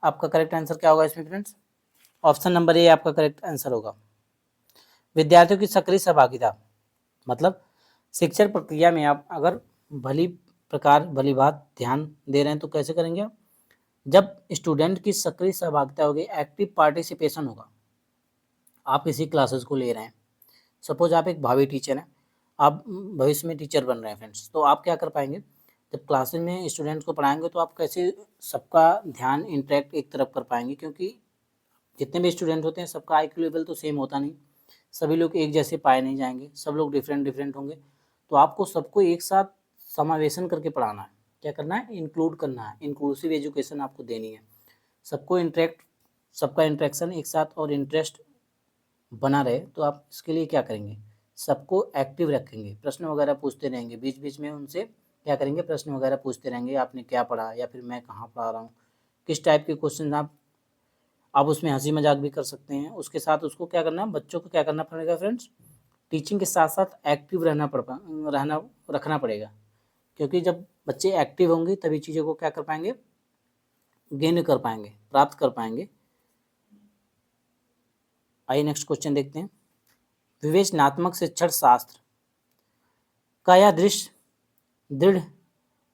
आपका करेक्ट आंसर क्या होगा इसमें फ्रेंड्स? ऑप्शन नंबर ए आपका करेक्ट आंसर होगा। विद्यार्थियों की सक्रिय सहभागिता, मतलब शिक्षण प्रक्रिया में आप अगर भली बात ध्यान दे रहे हैं तो कैसे करेंगे आप? जब स्टूडेंट की सक्रिय सहभागिता होगी, एक्टिव पार्टिसिपेशन होगा। आप किसी क्लासेस को ले रहे हैं, सपोज आप एक भावी टीचर हैं, आप भविष्य में टीचर बन रहे हैं फ्रेंड्स, तो आप क्या कर पाएंगे? जब क्लासेस में स्टूडेंट्स को पढ़ाएंगे तो आप कैसे सबका ध्यान इंटरेक्ट एक तरफ कर पाएंगे, क्योंकि जितने भी स्टूडेंट होते हैं सबका आईक्यू लेवल तो सेम होता नहीं, सभी लोग एक जैसे पाए नहीं जाएंगे, सब लोग डिफरेंट डिफरेंट होंगे। तो आपको सबको एक साथ समावेशन करके पढ़ाना है। क्या करना है? इंक्लूड करना है, इंक्लूसिव एजुकेशन आपको देनी है। सबका इंटरेक्शन एक साथ और इंटरेस्ट बना रहे, तो आप इसके लिए क्या करेंगे? सबको एक्टिव रखेंगे, प्रश्न वगैरह पूछते रहेंगे, बीच बीच में उनसे क्या करेंगे? प्रश्न वगैरह पूछते रहेंगे, आपने क्या पढ़ा या फिर मैं कहाँ पढ़ा रहा हूँ, किस टाइप के क्वेश्चन आप उसमें हंसी मजाक भी कर सकते हैं। उसके साथ उसको क्या करना है? बच्चों को क्या करना पड़ेगा फ्रेंड्स? टीचिंग के साथ साथ एक्टिव रखना पड़ेगा, क्योंकि जब बच्चे एक्टिव होंगे तभी चीज़ों को क्या कर पाएंगे? गेन कर पाएंगे, प्राप्त कर पाएंगे। आइए नेक्स्ट क्वेश्चन देखते हैं। विवेचनात्मक शिक्षण शास्त्र का यह दृढ़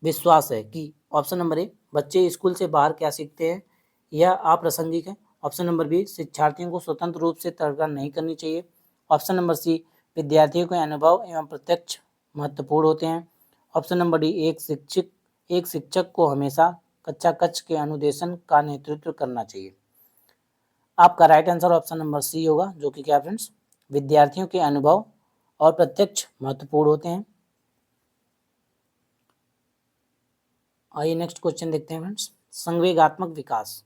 विश्वास है कि ऑप्शन नंबर ए, बच्चे स्कूल से बाहर क्या सीखते हैं यह अप्रासंगिक है। ऑप्शन नंबर बी, शिक्षार्थियों को स्वतंत्र रूप से तर्क नहीं करनी चाहिए। ऑप्शन नंबर सी, विद्यार्थियों के अनुभव एवं प्रत्यक्ष महत्वपूर्ण होते हैं। ऑप्शन नंबर डी, एक शिक्षक को हमेशा कक्षा कक्ष के अनुदेशन का नेतृत्व करना चाहिए। आपका right answer option number C होगा, जो कि क्या फ्रेंड्स? विद्यार्थियों के अनुभव और प्रत्यक्ष महत्वपूर्ण होते हैं। आइए नेक्स्ट क्वेश्चन देखते हैं फ्रेंड्स। संवेगात्मक विकास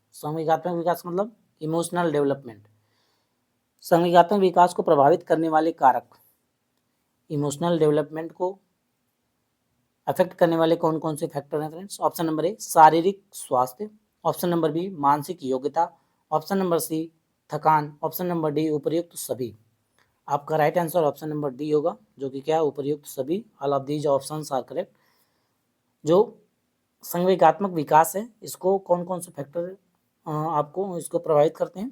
मतलब इमोशनल डेवलपमेंट। संवेगात्मक विकास को प्रभावित करने वाले कारक, इमोशनल डेवलपमेंट को अफेक्ट करने वाले कौन कौन से फैक्टर हैं फ्रेंड्स? ऑप्शन नंबर ए, शारीरिक स्वास्थ्य। ऑप्शन नंबर बी, मानसिक योग्यता। ऑप्शन नंबर सी, थकान। ऑप्शन नंबर डी, उपर्युक्त सभी। आपका right answer option number D होगा, जो कि क्या? उपर्युक्त सभी। All of these options are correct. जो संवेगात्मक विकास है, इसको कौन कौन से फैक्टर आपको इसको प्रभावित करते हैं?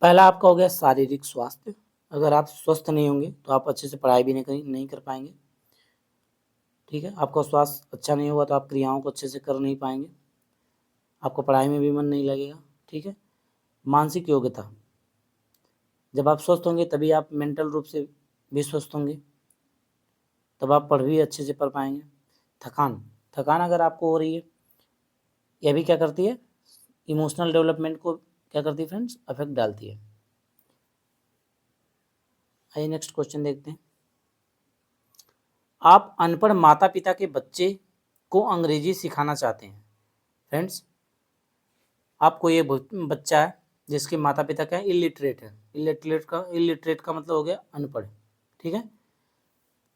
पहला आपका हो गया शारीरिक स्वास्थ्य। अगर आप स्वस्थ नहीं होंगे तो आप अच्छे से पढ़ाई भी नहीं कर पाएंगे। ठीक है, आपका स्वास्थ्य अच्छा नहीं होगा तो आप क्रियाओं को अच्छे से कर नहीं पाएंगे, आपको पढ़ाई में भी मन नहीं लगेगा। ठीक है। मानसिक योग्यता, जब आप स्वस्थ होंगे तभी आप मेंटल रूप से भी स्वस्थ होंगे, तब आप पढ़ भी अच्छे से पढ़ पाएंगे। थकान अगर आपको हो रही है, यह भी क्या करती है? इमोशनल डेवलपमेंट को क्या करती है फ्रेंड्स? अफेक्ट डालती है। आइए नेक्स्ट क्वेश्चन देखते हैं। आप अनपढ़ माता पिता के बच्चे को अंग्रेजी सिखाना चाहते हैं फ्रेंड्स। आपको ये बच्चा है जिसके माता पिता क्या है? इलिटरेट है। इलिटरेट का मतलब हो गया अनपढ़। ठीक है।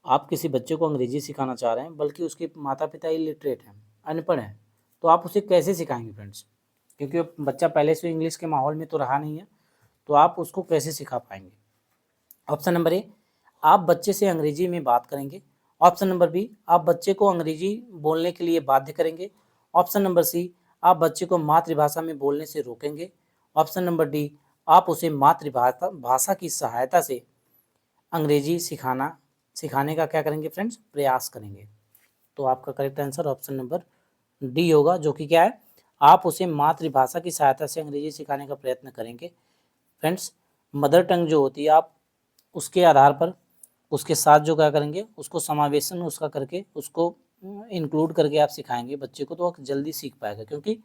आप किसी बच्चे को अंग्रेजी सिखाना चाह रहे हैं, बल्कि उसके माता पिता इलिटरेट हैं, अनपढ़ हैं, तो आप उसे कैसे सिखाएंगे फ्रेंड्स? क्योंकि वो बच्चा पहले से इंग्लिश के माहौल में तो रहा नहीं है, तो आप उसको कैसे सिखा पाएंगे? ऑप्शन नंबर ए, आप बच्चे से अंग्रेजी में बात करेंगे। ऑप्शन नंबर बी, आप बच्चे को अंग्रेजी बोलने के लिए बाध्य करेंगे। ऑप्शन नंबर सी, आप बच्चे को मातृभाषा में बोलने से रोकेंगे। ऑप्शन नंबर डी, आप उसे मातृभाषा भाषा की सहायता से अंग्रेजी सिखाने का क्या करेंगे फ्रेंड्स? प्रयास करेंगे। तो आपका correct answer option number D होगा, जो कि क्या है? आप उसे मातृभाषा की सहायता से अंग्रेजी सिखाने का प्रयत्न करेंगे। फ्रेंड्स, मदर टंग जो होती है, आप उसके आधार पर उसके साथ जो क्या करेंगे, उसको समावेशन उसका करके उसको इंक्लूड करके आप सिखाएंगे बच्चे को, तो वो जल्दी सीख पाएगा। क्योंकि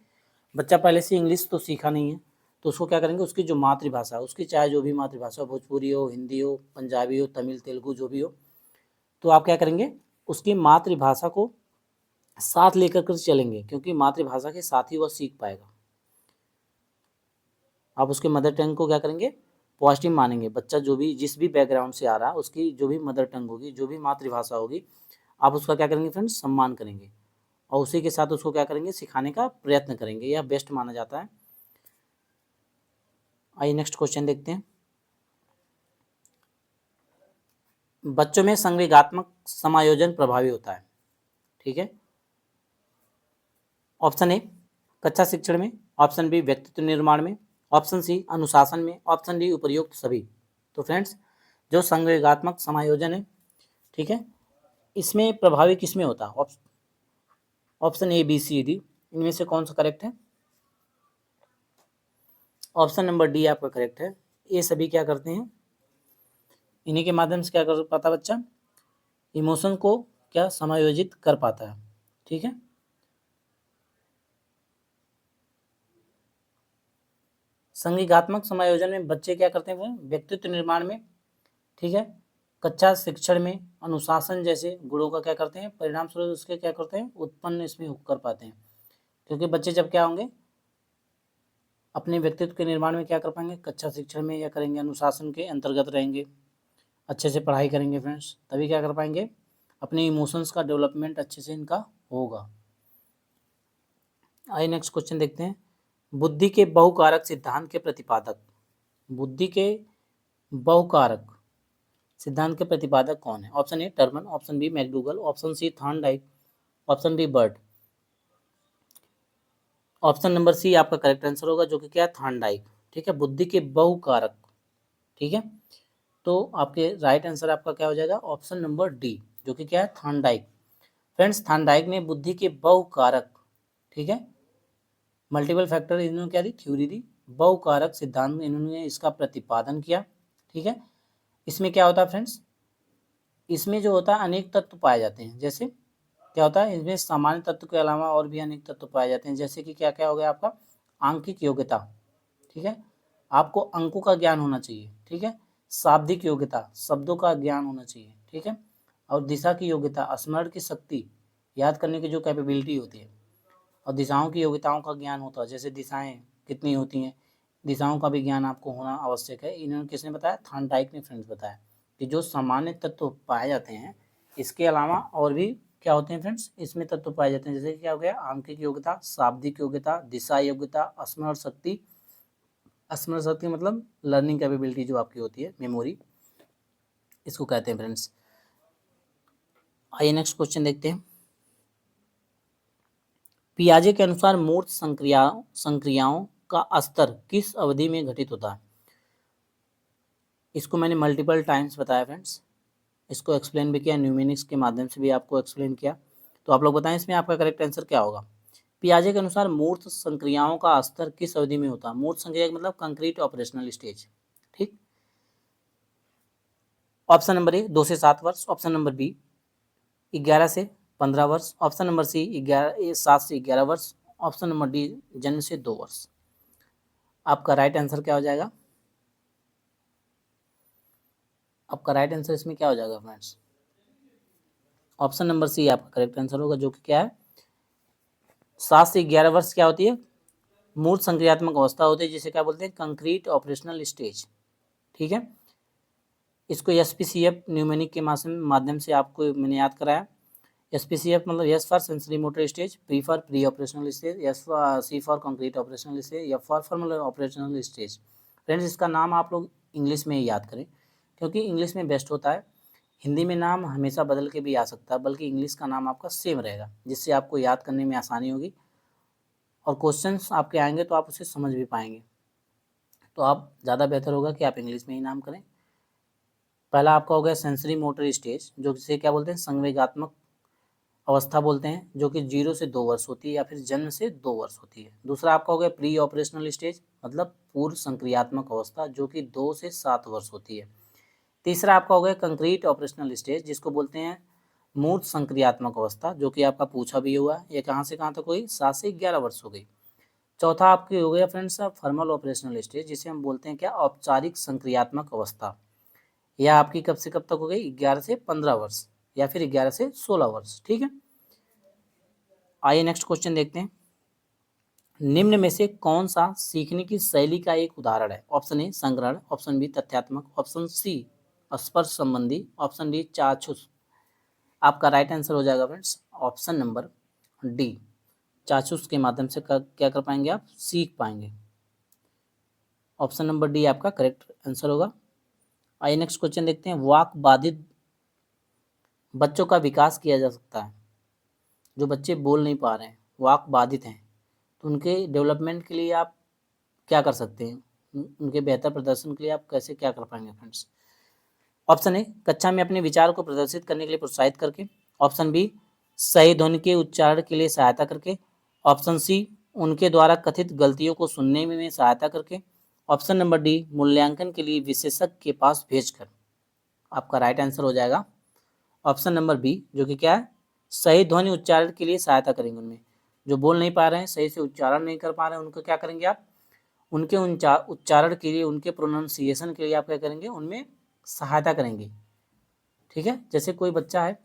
बच्चा पहले से इंग्लिश तो सीखा नहीं है, तो उसको क्या करेंगे? उसकी जो मातृभाषा है, उसकी चाहे जो भी मातृभाषा, भोजपुरी हो, हिंदी हो, पंजाबी हो, तमिल, तेलुगु जो भी हो, तो आप क्या करेंगे? उसकी मातृभाषा को साथ लेकर कर चलेंगे, क्योंकि मातृभाषा के साथ ही वह सीख पाएगा। आप उसके मदर टंग को क्या करेंगे? पॉजिटिव मानेंगे। बच्चा जो भी जिस भी बैकग्राउंड से आ रहा है, उसकी जो भी मदर टंग होगी, जो भी मातृभाषा होगी, आप उसका क्या करेंगे फ्रेंड्स? सम्मान करेंगे, और उसी के साथ उसको क्या करेंगे? सिखाने का प्रयत्न करेंगे। यह बेस्ट माना जाता है। आइए नेक्स्ट क्वेश्चन देखते हैं। बच्चों में संवेगात्मक समायोजन प्रभावी होता है। ठीक है। ऑप्शन ए कक्षा शिक्षण में, ऑप्शन बी व्यक्तित्व निर्माण में, ऑप्शन सी अनुशासन में, ऑप्शन डी उपयुक्त सभी। तो फ्रेंड्स जो संवेगात्मक समायोजन है, ठीक है, इसमें प्रभावी किसमें होता है? Option A B C D इनमें से कौन सा करेक्ट है? ऑप्शन नंबर डी आपका करेक्ट है। ये सभी क्या करते हैं, इन्हीं के माध्यम से क्या कर पाता बच्चा, इमोशन को क्या समायोजित कर पाता है, ठीक है। संवेगात्मक समायोजन में बच्चे क्या करते हैं, व्यक्तित्व निर्माण में, ठीक है, कक्षा शिक्षण में, अनुशासन जैसे गुणों का क्या करते हैं, परिणाम स्वरूप उसके क्या करते हैं, उत्पन्न इसमें कर पाते हैं। क्योंकि बच्चे जब क्या होंगे, अपने व्यक्तित्व के निर्माण में क्या कर पाएंगे, कक्षा शिक्षण में या करेंगे, अनुशासन के अंतर्गत रहेंगे, अच्छे से पढ़ाई करेंगे फ्रेंड्स, तभी क्या कर पाएंगे, अपने इमोशंस का डेवलपमेंट अच्छे से इनका होगा। आइए नेक्स्ट क्वेश्चन देखते हैं। बुद्धि के बहुकारक सिद्धांत के प्रतिपादक, बुद्धि के बहुकारक सिद्धांत के प्रतिपादक कौन है? Option A Terman, option B McDougall, option C Thorndike, option D Burt. Option number C आपका करेक्ट आंसर होगा, जो कि क्या है, थॉर्नडाइक, ठीक है, बुद्धि के बहुकारक, ठीक है। तो आपके राइट आंसर आपका क्या हो जाएगा, ऑप्शन नंबर डी, जो कि क्या है, थॉर्नडाइक। फ्रेंड्स थॉर्नडाइक ने बुद्धि के बहुकारक, ठीक है, मल्टीपल फैक्टर इन्होंने क्या दी, थ्योरी दी, बहुकारक सिद्धांत में इन्होंने इसका प्रतिपादन किया, ठीक है। इसमें क्या होता है फ्रेंड्स, इसमें जो होता है अनेक तत्व पाए जाते हैं। जैसे क्या होता है, इसमें सामान्य तत्व के अलावा और भी अनेक तत्व पाए जाते हैं। जैसे कि क्या क्या हो गया आपका, आंकिक योग्यता, ठीक है, आपको अंकों का ज्ञान होना चाहिए, ठीक है, शाब्दिक योग्यता, शब्दों का ज्ञान होना चाहिए, ठीक है, और दिशा की योग्यता, स्मरण की शक्ति, याद करने की जो कैपेबिलिटी होती है, और दिशाओं की योग्यताओं का ज्ञान होता है, जैसे दिशाएं कितनी होती हैं, दिशाओं का भी ज्ञान आपको होना आवश्यक है। इन्होंने किसने बताया, थॉर्नडाइक ने फ्रेंड्स बताया कि जो सामान्य तत्व पाए जाते हैं, इसके अलावा और भी क्या होते हैं फ्रेंड्स, इसमें तत्व पाए जाते हैं। जैसे क्या हो गया, आंकिक योग्यता, शाब्दिक योग्यता, दिशा योग्यता, स्मरण शक्ति, स्मरण शक्ति मतलब लर्निंग कैपेबिलिटी जो आपकी होती है, मेमोरी, इसको कहते हैं फ्रेंड्स। आइए नेक्स्ट क्वेश्चन देखते हैं। पियाजे के अनुसार मूर्त संक्रियाओं का स्तर किस अवधि में घटित होता है? इसको मैंने मल्टीपल टाइम्स बताया फ्रेंड्स, इसको एक्सप्लेन भी किया, न्यूमेरिक्स के माध्यम से भी आपको एक्सप्लेन किया। तो आप लोग बताएं इसमें आपका करेक्ट आंसर क्या होगा। पियाजे के अनुसार मूर्त संक्रियाओं का स्तर किस अवधि में होता है? मूर्त संक्रिया मतलब कंक्रीट ऑपरेशनल स्टेज, ठीक। ऑप्शन नंबर ए 2 से 7 वर्ष, ऑप्शन नंबर बी 11 से 15 वर्ष, ऑप्शन नंबर सी 7 से 11 वर्ष, ऑप्शन नंबर डी जन्म से 2 वर्ष। आपका राइट आंसर क्या हो जाएगा? आपका राइट आंसर इसमें क्या हो जाएगा फ्रेंड्स? ऑप्शन नंबर सी आपका करेक्ट आंसर होगा, जो कि क्या है, 7 से 11 वर्ष क्या होती है, मूर्त संक्रियात्मक अवस्था होती है, जिसे क्या बोलते हैं, कंक्रीट ऑपरेशनल स्टेज, ठीक है। इसको एसपीसीएफ न्यूमेरिक के माध्यम से आपको मैंने याद कराया। एसपीसीएफ मतलब S for sensory motor stage, P for pre operational stage, S C for concrete operational stage, F for formal operational stage. Friends इसका नाम आप लोग इंग्लिश में ही याद करें, क्योंकि इंग्लिश में बेस्ट होता है। हिंदी में नाम हमेशा बदल के भी आ सकता है, बल्कि इंग्लिश का नाम आपका सेम रहेगा, जिससे आपको याद करने में आसानी होगी, और क्वेश्चंस आपके आएंगे तो आप उसे समझ भी पाएंगे। तो आप ज़्यादा बेहतर होगा कि आप इंग्लिश में ही नाम करें। पहला आपका हो गया सेंसरी मोटर स्टेज, जो जिसे क्या बोलते हैं, संवेगात्मक अवस्था बोलते हैं, जो कि 0 से 2 वर्ष होती है या फिर जन्म से 2 वर्ष होती है। दूसरा आपका हो गया प्री ऑपरेशनल स्टेज, मतलब पूर्व संक्रियात्मक अवस्था, जो कि 2 से 7 वर्ष होती है। तीसरा आपका हो गया कंक्रीट ऑपरेशनल स्टेज, जिसको बोलते हैं मूर्त संक्रियात्मक अवस्था, जो कि आपका पूछा भी हुआ, ये कहाँ से कहाँ तक हुई, 7 से 11 वर्ष हो गई। चौथा आपकी हो गया फ्रेंड्स फॉर्मल ऑपरेशनल स्टेज, जिसे हम बोलते हैं क्या, औपचारिक संक्रियात्मक अवस्था। यह आपकी कब से कब तक हो गई, 11 से 15 वर्ष या फिर 11 से 16 वर्ष, ठीक है। आइए नेक्स्ट क्वेश्चन देखते हैं। निम्न में से कौन सा सीखने की शैली का एक उदाहरण है? ऑप्शन ए संग्रहण, ऑप्शन बी तथ्यात्मक, ऑप्शन सी स्पर्श संबंधी, ऑप्शन डी चाक्षुष। आपका राइट आंसर हो जाएगा फ्रेंड्स ऑप्शन नंबर डी, चाक्षुष के माध्यम से क्या कर पाएंगे, आप सीख पाएंगे। ऑप्शन नंबर डी आपका करेक्ट आंसर होगा। आइए नेक्स्ट क्वेश्चन देखते हैं। वाक बाधित बच्चों का विकास किया जा सकता है, जो बच्चे बोल नहीं पा रहे हैं, वाक बाधित हैं, तो उनके डेवलपमेंट के लिए आप क्या कर सकते हैं, उनके बेहतर प्रदर्शन के लिए आप कैसे क्या कर पाएंगे फ्रेंड्स। ऑप्शन ए, कक्षा में अपने विचार को प्रदर्शित करने के लिए प्रोत्साहित करके। ऑप्शन बी, सही ध्वनि के उच्चारण के लिए सहायता करके। ऑप्शन सी, उनके द्वारा कथित गलतियों को सुनने में सहायता करके। ऑप्शन नंबर डी, मूल्यांकन के लिए विशेषज्ञ के पास भेजकर। आपका राइट आंसर हो जाएगा ऑप्शन नंबर बी, जो कि क्या है, सही ध्वनि उच्चारण के लिए सहायता करेंगे। उनमें जो बोल नहीं पा रहे हैं, सही से उच्चारण नहीं कर पा रहे हैं, उनको क्या करेंगे आप, उनके उच्चारण के लिए, उनके प्रोनाउंसिएशन के लिए आप क्या करेंगे, उनमें सहायता करेंगे। ठीक है, जैसे कोई बच्चा है,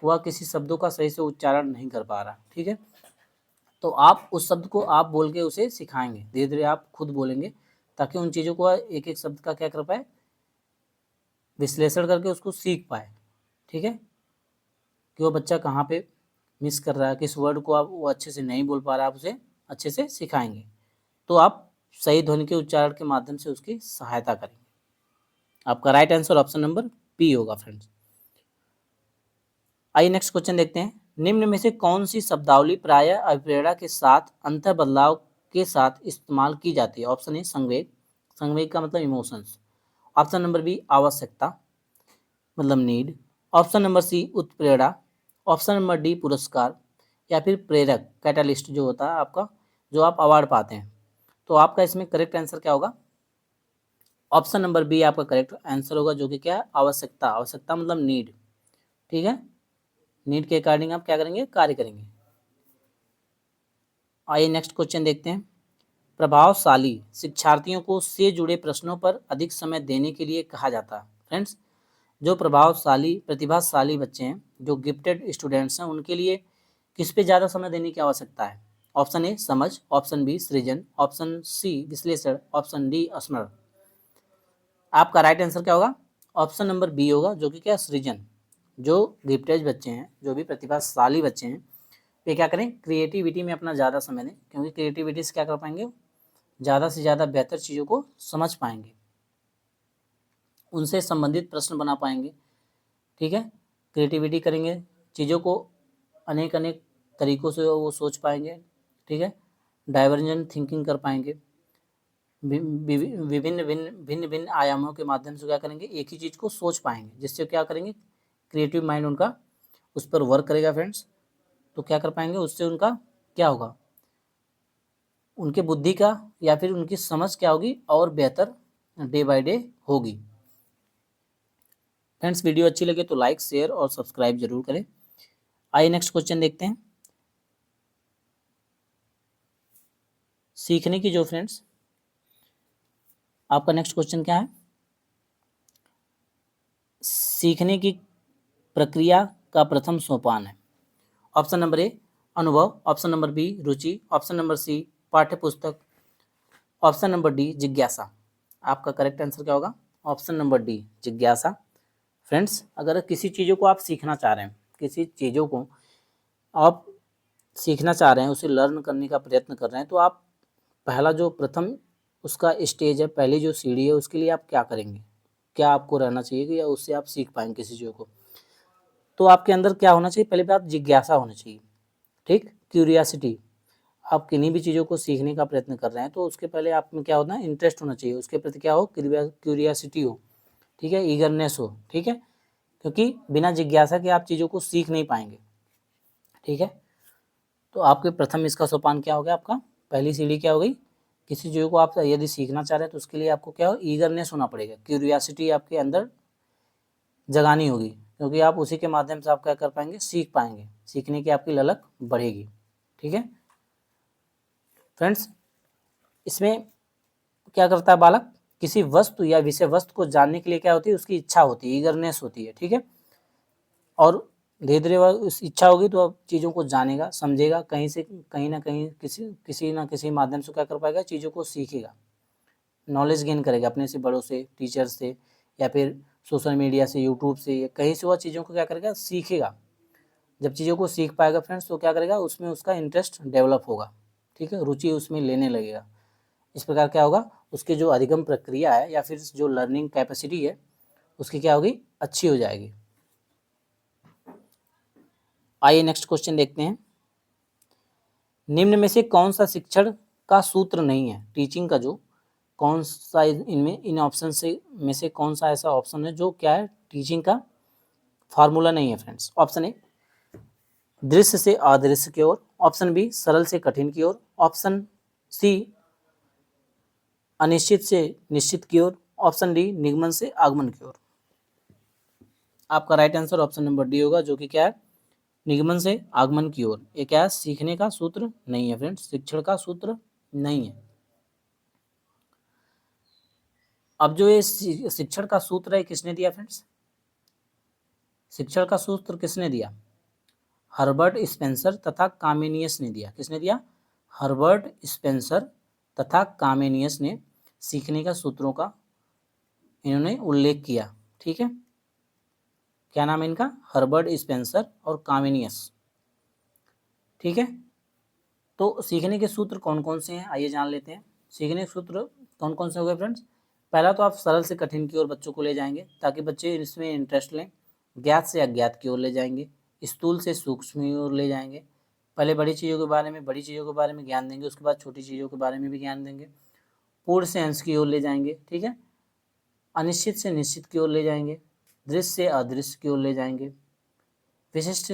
वह किसी शब्दों का सही से उच्चारण नहीं कर पा रहा, ठीक है, तो आप उस शब्द को आप बोल के उसे सिखाएंगे, धीरे धीरे आप खुद बोलेंगे, ताकि उन चीज़ों को एक एक शब्द का क्या कर पाए, विश्लेषण करके उसको सीख पाए। ठीक है, कि वो बच्चा कहाँ पे मिस कर रहा है, किस वर्ड को आप वो अच्छे से नहीं बोल पा रहा है, आप उसे अच्छे से सिखाएंगे, तो आप सही ध्वनि के उच्चारण के माध्यम से उसकी सहायता करेंगे। आपका right answer option number B होगा फ्रेंड्स। आइए नेक्स्ट क्वेश्चन देखते हैं। निम्न में से कौन सी शब्दावली प्रायः अभिप्रेरणा के साथ अंत बदलाव के साथ इस्तेमाल की जाती है। ऑप्शन ए, संवेग, संवेग का मतलब इमोशंस। ऑप्शन नंबर बी, आवश्यकता मतलब नीड। ऑप्शन नंबर सी, उत्प्रेरणा। ऑप्शन नंबर डी, पुरस्कार, या फिर प्रेरक, कैटालिस्ट जो होता है आपका, जो आप अवार्ड पाते हैं। तो आपका इसमें करेक्ट आंसर क्या होगा, ऑप्शन नंबर बी आपका करेक्ट आंसर होगा, जो कि क्या है, आवश्यकता। आवश्यकता मतलब नीड। ठीक है, नीड के अकॉर्डिंग आप क्या करेंगे, कार्य करेंगे। आइए नेक्स्ट क्वेश्चन देखते हैं। प्रभावशाली शिक्षार्थियों को से जुड़े प्रश्नों पर अधिक समय देने के लिए कहा जाता है। फ्रेंड्स, जो प्रभावशाली प्रतिभाशाली बच्चे हैं, जो गिफ्टेड स्टूडेंट्स हैं, उनके लिए किस पे ज़्यादा समय देने की आवश्यकता है। ऑप्शन ए, समझ। ऑप्शन बी, सृजन। ऑप्शन सी, विश्लेषण। ऑप्शन डी, स्मरण। आपका राइट आंसर क्या होगा, ऑप्शन नंबर बी होगा, जो कि क्या, सृजन। जो गिफ्टेड बच्चे हैं, जो भी प्रतिभाशाली बच्चे हैं, वे क्या करें, क्रिएटिविटी में अपना ज़्यादा समय दें, क्योंकि क्रिएटिविटी से क्या कर पाएंगे, ज़्यादा से ज़्यादा बेहतर चीज़ों को समझ पाएंगे, उनसे संबंधित प्रश्न बना पाएंगे। ठीक है, क्रिएटिविटी करेंगे, चीज़ों को अनेक अनेक तरीक़ों से वो सोच पाएंगे। ठीक है, डाइवर्जेंट थिंकिंग कर पाएंगे, विभिन्न भिन्न भिन्न आयामों के माध्यम से क्या करेंगे, एक ही चीज़ को सोच पाएंगे, जिससे क्या करेंगे, क्रिएटिव माइंड उनका उस पर वर्क करेगा फ्रेंड्स। तो क्या कर पाएंगे, उससे उनका क्या होगा, उनके बुद्धि का या फिर उनकी समझ क्या होगी, और बेहतर डे बाय डे होगी। फ्रेंड्स, वीडियो अच्छी लगे तो लाइक, शेयर और सब्सक्राइब जरूर करें। आइए नेक्स्ट क्वेश्चन देखते हैं। सीखने की जो फ्रेंड्स, आपका नेक्स्ट क्वेश्चन क्या है, सीखने की प्रक्रिया का प्रथम सोपान है। ऑप्शन नंबर ए, अनुभव। ऑप्शन नंबर बी, रुचि। ऑप्शन नंबर सी, पाठ्यपुस्तक। ऑप्शन नंबर डी, जिज्ञासा। आपका करेक्ट आंसर क्या होगा, ऑप्शन नंबर डी, जिज्ञासा। फ्रेंड्स, अगर किसी चीज़ों को आप सीखना चाह रहे हैं, किसी चीज़ों को आप सीखना चाह रहे हैं, उसे लर्न करने का प्रयत्न कर रहे हैं, तो आप पहला जो प्रथम उसका स्टेज है, पहली जो सीढ़ी है, उसके लिए आप क्या करेंगे, क्या आपको रहना चाहिए कि या उससे आप सीख पाएंगे किसी चीज़ को। तो आपके अंदर क्या होना चाहिए, पहले बात जिज्ञासा होनी चाहिए। ठीक, क्यूरियासिटी। आप किन्हीं भी चीज़ों को सीखने का प्रयत्न कर रहे हैं, तो उसके पहले आप में क्या होना है, इंटरेस्ट होना चाहिए, उसके प्रति क्या हो, क्यूरियासिटी हो। ठीक है, ईगरनेस हो। ठीक है, क्योंकि बिना जिज्ञासा के आप चीज़ों को सीख नहीं पाएंगे। ठीक है, तो आपके प्रथम इसका सोपान क्या हो गया, आपका पहली सीढ़ी क्या हो गई, किसी चीज़ को आप यदि सीखना चाह रहे हैं, तो उसके लिए आपको क्या हो, ईगरनेस होना पड़ेगा, क्यूरियासिटी आपके अंदर जगानी होगी, क्योंकि आप उसी के माध्यम से आप क्या कर पाएंगे, सीख पाएंगे, सीखने की आपकी ललक बढ़ेगी। ठीक है फ्रेंड्स, इसमें क्या करता है बालक, किसी वस्तु या विषय वस्तु को जानने के लिए क्या होती है, उसकी इच्छा होती है, ईगरनेस होती है। ठीक है, और धीरे धीरे वह उस इच्छा होगी तो अब चीज़ों को जानेगा, समझेगा, कहीं से कहीं ना कहीं किसी ना किसी माध्यम से क्या कर पाएगा, चीज़ों को सीखेगा, नॉलेज गेन करेगा अपने से बड़ों से, टीचर से, या फिर सोशल मीडिया से, यूट्यूब से, या कहीं से वह चीज़ों को क्या करेगा, सीखेगा। जब चीज़ों को सीख पाएगा फ्रेंड्स, तो क्या करेगा, उसमें उसका इंटरेस्ट डेवलप होगा। ठीक है, रुचि उसमें लेने लगेगा। इस प्रकार क्या होगा, उसकी जो अधिगम प्रक्रिया है या फिर जो लर्निंग कैपेसिटी है, उसकी क्या होगी, अच्छी हो जाएगी। आइए नेक्स्ट क्वेश्चन देखते हैं। निम्न में से कौन सा शिक्षण का सूत्र नहीं है? टीचिंग का जो कौन सा इनमें इन ऑप्शन से में से कौन सा ऐसा ऑप्शन है जो क्या है टीचिंग का फार्मूला नहीं है फ्रेंड्स? ऑप्शन ए दृश्य से अदृश्य की ओर, ऑप्शन बी सरल से कठिन की ओर, ऑप्शन सी अनिश्चित से निश्चित की ओर, ऑप्शन डी निगमन से आगमन की ओर। आपका right answer option number D होगा, जो कि क्या है निगमन से आगमन की ओर। ये क्या है सीखने का सूत्र नहीं है फ्रेंड्स, शिक्षण का सूत्र नहीं है। अब जो ये शिक्षण का सूत्र है किसने दिया फ्रेंड्स? शिक्षण का सूत्र किसने दिया? हर्बर्ट स्पेंसर तथा कामेनियस ने दिया। किसने दिया? हर्बर्ट स्पेंसर तथा कामेनियस ने सीखने का सूत्रों का इन्होंने उल्लेख किया। ठीक है, क्या नाम है इनका? हर्बर्ट स्पेंसर और कामेनियस। ठीक है, तो सीखने के सूत्र कौन कौन से हैं आइए जान लेते हैं। सीखने के सूत्र कौन कौन से हो गए फ्रेंड्स? पहला तो आप सरल से कठिन की ओर बच्चों को ले जाएंगे ताकि बच्चे इसमें इंटरेस्ट लें। ज्ञात से अज्ञात की ओर ले जाएंगे। स्थूल से सूक्ष्म की ओर ले जाएंगे। पहले बड़ी चीज़ों के बारे में ज्ञान देंगे, उसके बाद छोटी चीज़ों के बारे में भी ज्ञान देंगे। पूर्ण से अंश की ओर ले जाएंगे। ठीक है, अनिश्चित से निश्चित की ओर ले जाएंगे। दृश्य से अदृश्य की ओर ले जाएंगे। विशिष्ट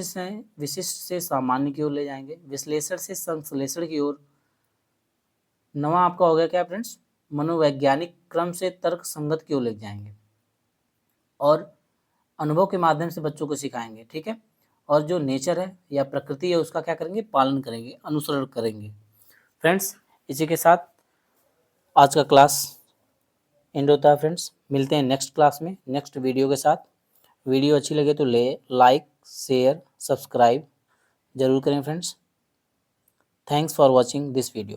से सामान्य की ओर ले जाएंगे। विश्लेषण से संश्लेषण की ओर। नवा आपका हो गया क्या फ्रेंड्स? मनोवैज्ञानिक क्रम से तर्क संगत की ओर ले जाएंगे और अनुभव के माध्यम से बच्चों को सिखाएंगे। ठीक है, और जो नेचर है या प्रकृति है उसका क्या करेंगे? पालन करेंगे, अनुसरण करेंगे। फ्रेंड्स, इसी के साथ आज का क्लास एंड होता है फ्रेंड्स। मिलते हैं नेक्स्ट क्लास में नेक्स्ट वीडियो के साथ। वीडियो अच्छी लगे तो लाइक शेयर सब्सक्राइब जरूर करें friends. Thanks for watching this video.